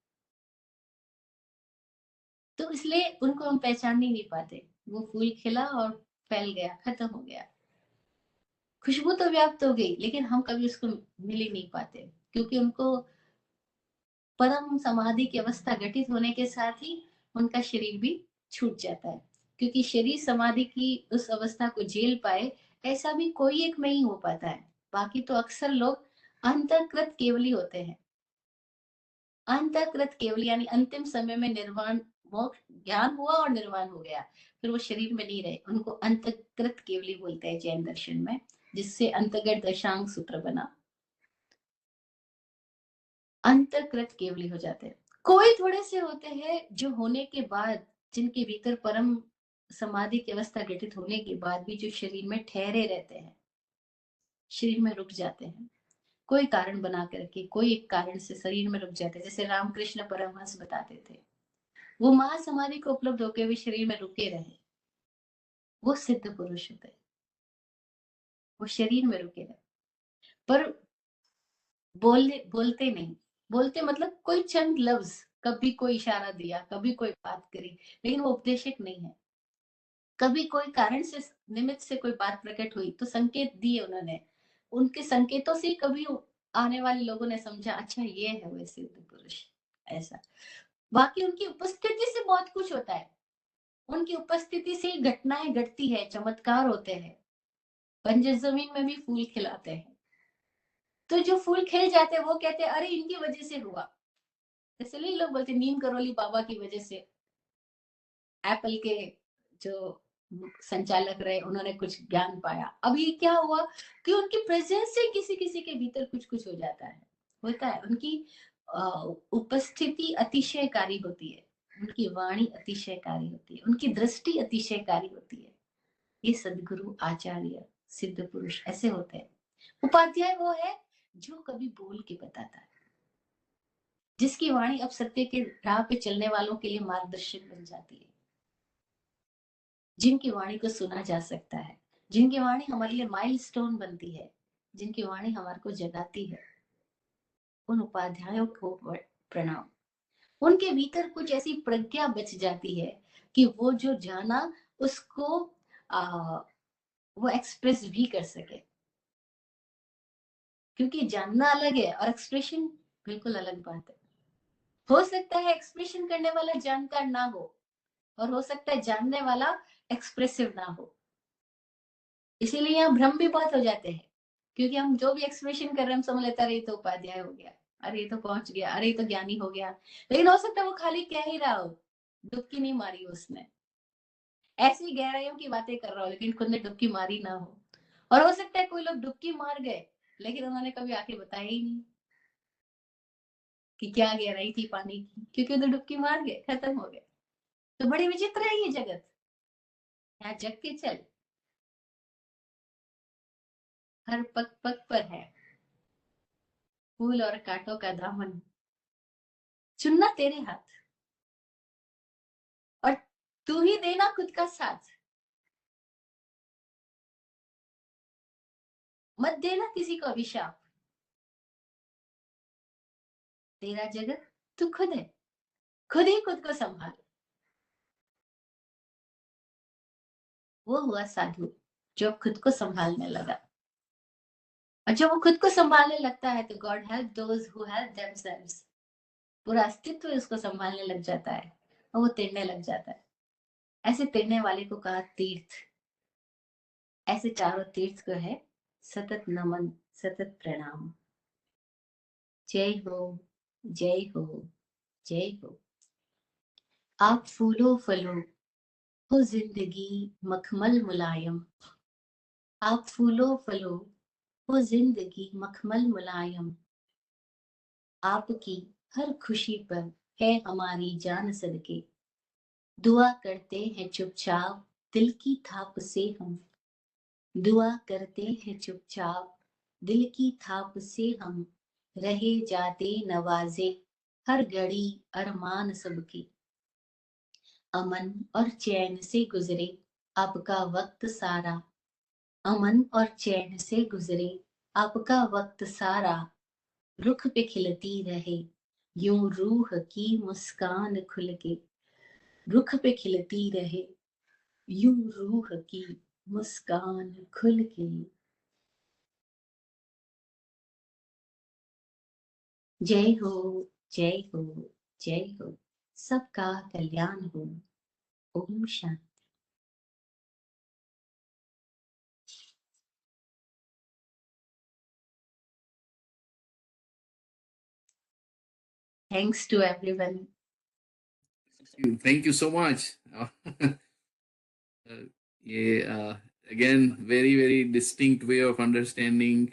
तो इसलिए उनको हम पहचान ही नहीं पाते। वो फूल खिला और फैल गया, खत्म हो गया। खुशबू तो व्याप्त हो गई, लेकिन हम कभी उसको मिल ही नहीं पाते, क्योंकि उनको परम समाधि की अवस्था घटित होने के साथ ही उनका शरीर भी छूट जाता है। क्योंकि शरीर समाधि की उस अवस्था को झेल पाए, ऐसा भी कोई एक में ही हो पाता है। बाकी तो अक्सर लोग अंतःकृत केवली होते हैं। अंतःकृत केवल यानी अंतिम समय में निर्वाण, मोक्ष, ज्ञान हुआ और निर्वाण हो गया, फिर वो शरीर में नहीं रहे। उनको अंतःकृत केवली बोलते हैं जैन दर्शन में, जिससे अंतर्गत दशांग सूत्र बना। अंतःकृत केवली हो जाते हैं। कोई थोड़े से होते हैं जो होने के बाद, जिनके भीतर परम समाधि की अवस्था घटित होने के बाद भी जो शरीर में ठहरे रहते हैं, शरीर में रुक जाते हैं। कोई कारण बना करके, कोई एक कारण से शरीर में रुक जाते हैं। जैसे रामकृष्ण परमहंस बताते थे, वो महासमाधि को उपलब्ध होकर भी शरीर में रुके रहे। वो सिद्ध पुरुष होते हैं, वो शरीर में रुके रहे, पर बोलते नहीं। बोलते मतलब कोई चंद लफ्ज, कभी कोई इशारा दिया, कभी कोई बात करी, लेकिन वो उपदेशक नहीं है। कभी कोई कारण से, निमित्त से कोई बात प्रकट हुई तो संकेत दिए उन्होंने। उनके संकेतों से कभी आने वाले लोगों ने समझा, अच्छा ये है वो सिद्ध पुरुष, ऐसा। बाकी उनकी उपस्थिति से बहुत कुछ होता है। उनकी उपस्थिति से घटनाएं घटती है, चमत्कार होते हैं। बंजर जमीन में भी फूल खिलाते हैं। तो जो फूल खिल जाते हैं वो कहते हैं अरे इनकी वजह से हुआ। इसलिए लोग बोलते नीम करोली बाबा की वजह से, एप्पल के जो संचालक रहे उन्होंने कुछ ज्ञान पाया। अब ये क्या हुआ कि उनकी प्रेजेंस से किसी किसी के भीतर कुछ कुछ हो जाता है, होता है। उनकी उपस्थिति अतिशयकारी होती है, उनकी वाणी अतिशयकारी होती है, उनकी दृष्टि अतिशयकारी होती है। ये सदगुरु, आचार्य, सिद्ध पुरुष ऐसे होते हैं। उपाध्याय वो है जो कभी बोल के बताता है, जिसकी वाणी अब सत्य के राह पे चलने वालों के लिए मार्गदर्शक बन जाती है, जिनकी वाणी को सुना जा सकता है, जिनकी वाणी हमारे लिए माइलस्टोन बनती है, जिनकी वाणी हमारे को जगाती है। उन उपाध्यायों को प्रणाम। उनके भीतर कुछ ऐसी प्रज्ञा बच जाती है कि वो जो जाना उसको आ, वो एक्सप्रेस भी कर सके। क्योंकि जानना अलग है और एक्सप्रेशन बिल्कुल अलग बात है। हो सकता है एक्सप्रेशन करने वाला जानकार ना हो, और हो सकता है जानने वाला एक्सप्रेसिव ना हो। इसीलिए यहाँ भ्रम भी बहुत हो जाते हैं, क्योंकि हम जो भी एक्सप्रेशन कर रहे हैं हम समझ लेते हैं अरे ये तो उपाध्याय हो गया, अरे ये तो पहुंच गया, अरे ये तो ज्ञानी हो गया। लेकिन हो सकता है वो खाली कह ही रहा हो, डुबकी नहीं मारी उसने, ऐसी गहराइयों की बातें कर रहा हो लेकिन खुद ने डुबकी मारी ना हो। और हो सकता है कोई लोग डुबकी मार गए लेकिन उन्होंने कभी आके बताया ही नहीं कि क्या गहराई थी पानी की, क्योंकि उधर डुबकी मार गए, खत्म हो गए। तो बड़ी विचित्र है ये जगत, यहाँ जग के चल, हर पग पग पर है फूल और कांटों का दामन, चुनना तेरे हाथ, और तू ही देना खुद का साथ, मत देना किसी को अभिशाप, तेरा जगत तू खुद है, खुद ही खुद को संभाल। वो हुआ साधु जो खुद को संभालने लगा, और जब वो खुद को संभालने लगता है तो God help those who help themselves, पूरा अस्तित्व उसको संभालने लग जाता है और वो तिड़ने लग जाता है। ऐसे तिड़ने वाले को कहा तीर्थ। ऐसे चारों तीर्थ को है सतत नमन, सतत प्रणाम। जय हो, जय हो, जय हो। आप फूलो फलो हो जिंदगी मखमल मुलायम, आप फूलो फलो हो जिंदगी मखमल मुलायम, आपकी हर खुशी पर है हमारी जान सदके, दुआ करते हैं चुपचाप दिल की थाप से हम, दुआ करते हैं चुपचाप दिल की थाप से हम, रहे जाते नवाजे हर घड़ी अरमान सबके, अमन और चैन से गुजरे आपका वक्त सारा, अमन और चैन से गुजरे आपका वक्त सारा, रुख पे खिलती रहे यूं रूह की मुस्कान खुल के, रुख पे खिलती रहे यूं रूह की मुस्कान खुल के। जय हो, जय हो, जय हो, सबका कल्याण हो। ओम शांति। Thanks to everyone. Thank you so much. ये again very very distinct way of understanding.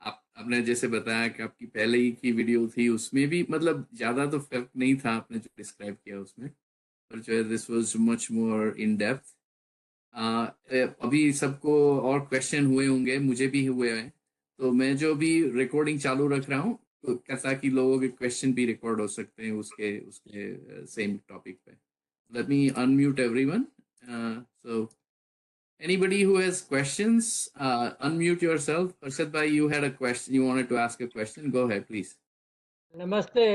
आप आपने जैसे बताया कि आपकी पहले ही की वीडियो थी, उसमें भी मतलब ज़्यादा तो फर्क नहीं था आपने जो डिस्क्राइब किया उसमें, पर जो है this was much more in depth. अभी सबको और क्वेश्चन हुए होंगे, मुझे भी हुए हैं, तो मैं जो भी रिकॉर्डिंग चालू रख रहा हूँ तो ताकि लोगों के क्वेश्चन भी रिकॉर्ड हो सकते हैं उसके उसके सेम टॉपिक पे। Let me unmute everyone. So anybody who has questions, unmute yourself. Arshad bhai, you had a question. You wanted to ask a question. Go ahead, please. नमस्ते।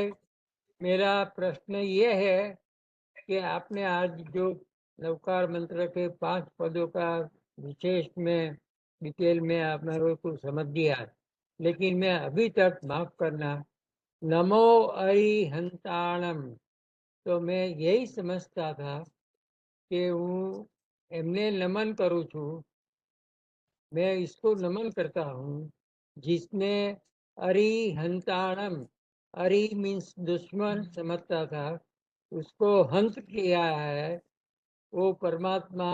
मेरा प्रश्न ये है कि आपने आज जो लवकार मंत्र के 5 पदों का विशेष में डिटेल में आप मेरे को समझ दिया, लेकिन मैं अभी तक, माफ करना, नमो अरिहंताणम, तो मैं यही समझता था कि हूँ एमने नमन करूँ छू, मैं इसको नमन करता हूँ जिसने अरिहंताणम, अरि मीन्स दुश्मन समझता था, उसको हंत किया है, वो परमात्मा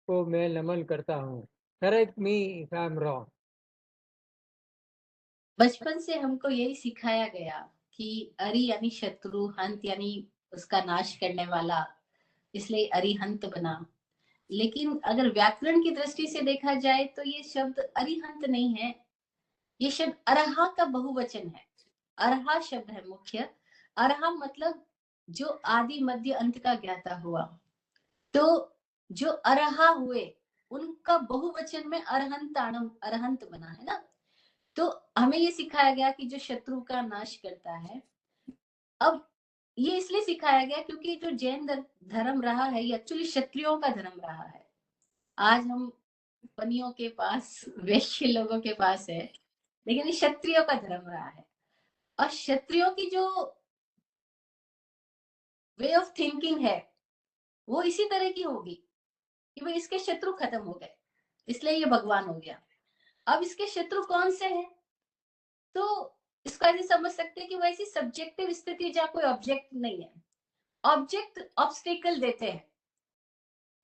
को मैं नमन करता हूँ। Correct me if I am wrong. बचपन से हमको यही सिखाया गया कि अरि यानी शत्रु, हंत यानी उसका नाश करने वाला, इसलिए अरिहंत बना। लेकिन अगर व्याकरण की दृष्टि से देखा जाए तो ये शब्द अरिहंत नहीं है, ये शब्द अरहा का बहुवचन है। अरहा शब्द है मुख्य। अरहा मतलब जो आदि मध्य अंत का ज्ञाता हुआ। तो जो अरहा हुए उनका बहुवचन में अरहंताणम, अरहंत बना है ना। तो हमें ये सिखाया गया कि जो शत्रु का नाश करता है। अब ये इसलिए सिखाया गया क्योंकि जो जैन धर्म रहा है ये एक्चुअली क्षत्रियों का धर्म रहा है। आज हम बनियों के पास, वैश्य लोगों के पास है, लेकिन ये क्षत्रियों का धर्म रहा है। और क्षत्रियों की जो वे ऑफ थिंकिंग है वो इसी तरह की होगी कि भाई इसके शत्रु खत्म हो गए इसलिए ये भगवान हो गया। अब इसके शत्रु कौन से हैं, तो इसको ऐसे समझ सकते हैं कि वो ऐसी सब्जेक्टिव स्थिति जहाँ कोई ऑब्जेक्ट नहीं है, ऑब्जेक्ट ऑब्स्टेकल देते हैं,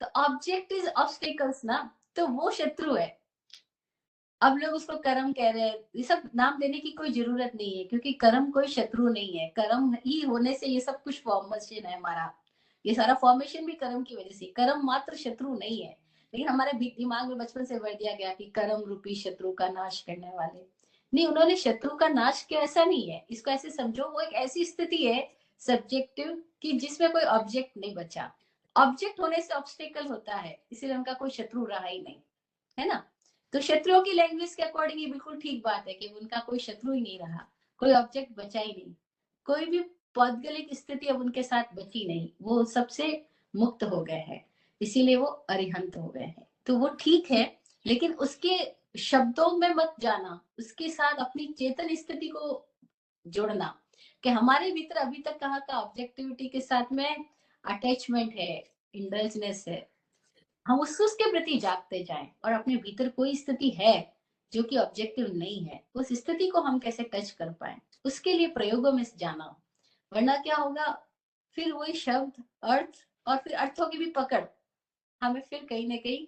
तो ऑब्जेक्ट इज ऑब्स्टेकल्स ना, तो वो शत्रु है। अब लोग उसको कर्म कह रहे हैं, ये सब नाम देने की कोई जरूरत नहीं है क्योंकि कर्म कोई शत्रु नहीं है, कर्म ही होने से ये सब कुछ फॉर्मेशन है हमारा, ये सारा फॉर्मेशन भी कर्म की वजह से, कर्म मात्र शत्रु नहीं है। लेकिन हमारे दिमाग में बचपन से भर दिया गया कि कर्म रूपी शत्रु का नाश करने वाले, नहीं, उन्होंने शत्रु का नाश किया ऐसा नहीं है, इसको ऐसे समझो वो एक ऐसी स्थिति है सब्जेक्टिव कि जिसमें कोई ऑब्जेक्ट नहीं बचा, ऑब्जेक्ट होने से ऑब्स्टेकल होता है, इसलिए उनका कोई शत्रु रहा ही नहीं, है ना। तो शत्रुओं की लैंग्वेज के अकॉर्डिंग ये बिल्कुल ठीक बात है कि उनका कोई शत्रु ही नहीं रहा, कोई ऑब्जेक्ट बचा ही नहीं, कोई भी पौद्गलिक स्थिति अब उनके साथ बची नहीं, वो सबसे मुक्त हो गए हैं, इसीलिए वो अरिहंत हो गए हैं। तो वो ठीक है, लेकिन उसके शब्दों में मत जाना, उसके साथ अपनी चेतन स्थिति को जोड़ना कि हमारे भीतर अभी तक कहाँ का ऑब्जेक्टिविटी के साथ में अटैचमेंट है, इंडल्जनेस है, हम उसके प्रति जागते जाएं और अपने भीतर कोई स्थिति है जो कि ऑब्जेक्टिव नहीं है, उस स्थिति को हम कैसे टच कर पाए, उसके लिए प्रयोगों में जाना। वरना क्या होगा, फिर वही शब्द अर्थ और फिर अर्थों की भी पकड़ हमें फिर कहीं ना कहीं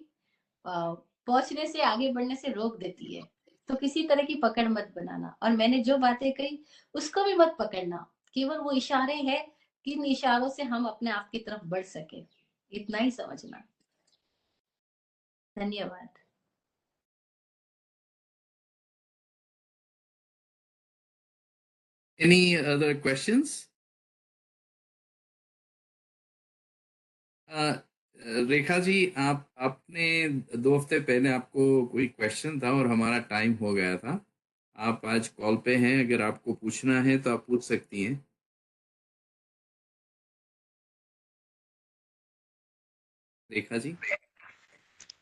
पहुंचने से, आगे बढ़ने से रोक देती है। तो किसी तरह की पकड़ मत बनाना, और मैंने जो बातें कही उसको भी मत पकड़ना, केवल वो इशारे हैं कि इन इशारों से हम अपने आप की तरफ बढ़ सके, इतना ही समझना। धन्यवाद। Any other questions? Uh, Rekha ji, आपने 2 हफ्ते पहले आपको कोई क्वेश्चन था और हमारा टाइम हो गया था। आप आज कॉल पे हैं, अगर आपको पूछना है तो आप पूछ सकती हैं। रेखा जी।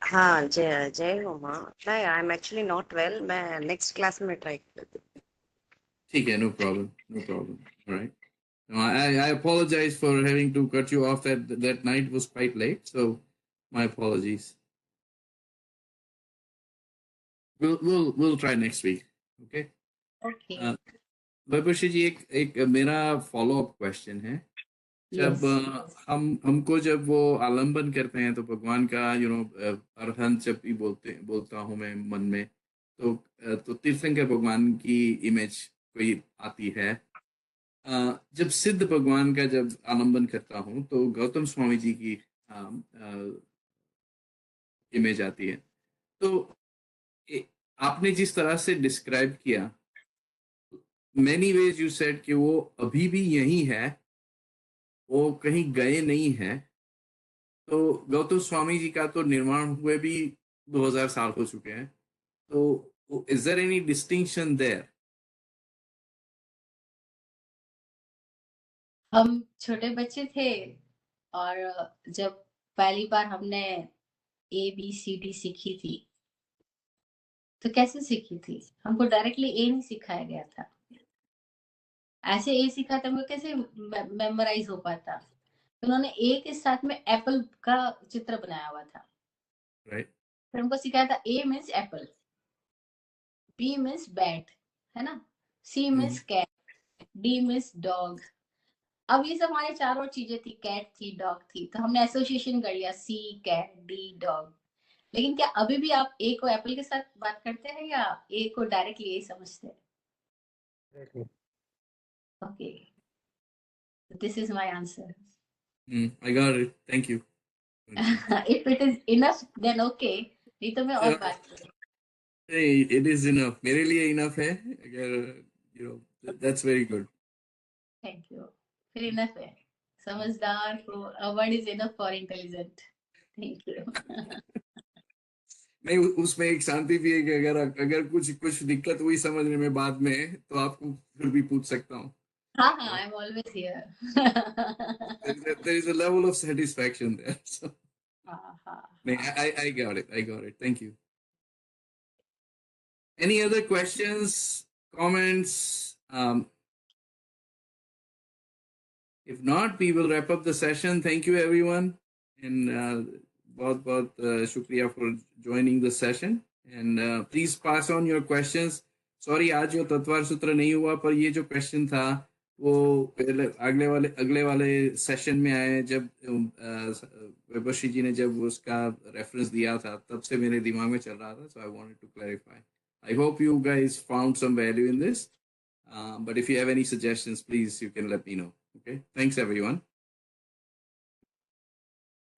हाँ, जय जय हो माँ। नहीं, I am actually not well, मैं नेक्स्ट क्लास में ट्राई करती हूँ। ठीक है, no problem, no problem, alright. No, I apologize for having to cut you off. That night was quite late, so my apologies. We'll try next week. Okay. Okay. Vaibhavshri ji, एक मेरा follow up question है। जब हमको जब वो आलंबन करते हैं तो भगवान का अरहंत जब भी बोलता हूँ मैं मन में, तो तीर्थंकर भगवान की इमेज कोई आती है। जब सिद्ध भगवान का जब आलंबन करता हूँ तो गौतम स्वामी जी की इमेज आती है। तो आपने जिस तरह से डिस्क्राइब किया, मेनी वेज यू सेड कि वो अभी भी यही है, वो कहीं गए नहीं है। तो गौतम स्वामी जी का तो निर्माण हुए भी 2000 साल हो चुके हैं, तो is there any distinction there? हम छोटे बच्चे थे और जब पहली बार हमने ABCD सीखी थी, तो कैसे सीखी थी, हमको डायरेक्टली ए नहीं सिखाया गया था, ऐसे ए सीखा था, हमको कैसे मेमोराइज हो पाता। तो उन्होंने ए के साथ में एप्पल का चित्र बनाया हुआ था, राइट। फिर हमको सिखाया था A means apple, B means bat, है ना, C means cat, D means dog. अब ये सब हमारे चारों चीजें थी, कैट थी, डॉग थी, तो हमने एसोसिएशन कर लिया, सी कैट डी डॉग। लेकिन क्या अभी भी आप ए को एप्पल के साथ बात करते हैं या ए को डायरेक्टली ए समझते हैं? Okay, this is my answer. I got it. Thank you. If it is enough then okay, नहीं तो मैं और बात करूं। Hey, it is enough. मेरे लिए enough है। अगर that's very good. Thank you, फिर इनफ है, समझदार को a word is enough for intelligent. Thank you. नहीं, उसमें एक शांति भी है कि अगर अगर कुछ दिक्कत हुई समझने में बाद में, तो आपको फिर भी पूछ सकता हूँ। हाँ हाँ, I am always here. There is a level of satisfaction there. So, हाँ हाँ नहीं, हाँ। I got it. I got it. Thank you. Any other questions, comments? If not, we will wrap up the session. Thank you, everyone. And बहुत शुक्रिया for joining the session. And please pass on your questions. Sorry, आज जो तत्वार सूत्र नहीं हुआ, पर ये जो question था वो पहले अगले वाले सेशन में आए, जब वैभवश्री जी ने जब उसका रेफरेंस दिया था, तब से मेरे दिमाग में चल रहा था. So I wanted to clarify. I hope you guys found some value in this. But if you have any suggestions, please, you can let me know. Okay. Thanks, everyone.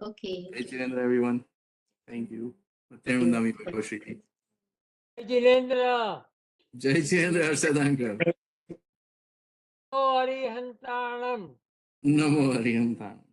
Okay. Jai Chinendra, everyone. Thank you. Namaste, Vaibbashri. जय Jinendra Jai Chinendra, Arshadankar. हरिहंताणम Namo Harihantanam.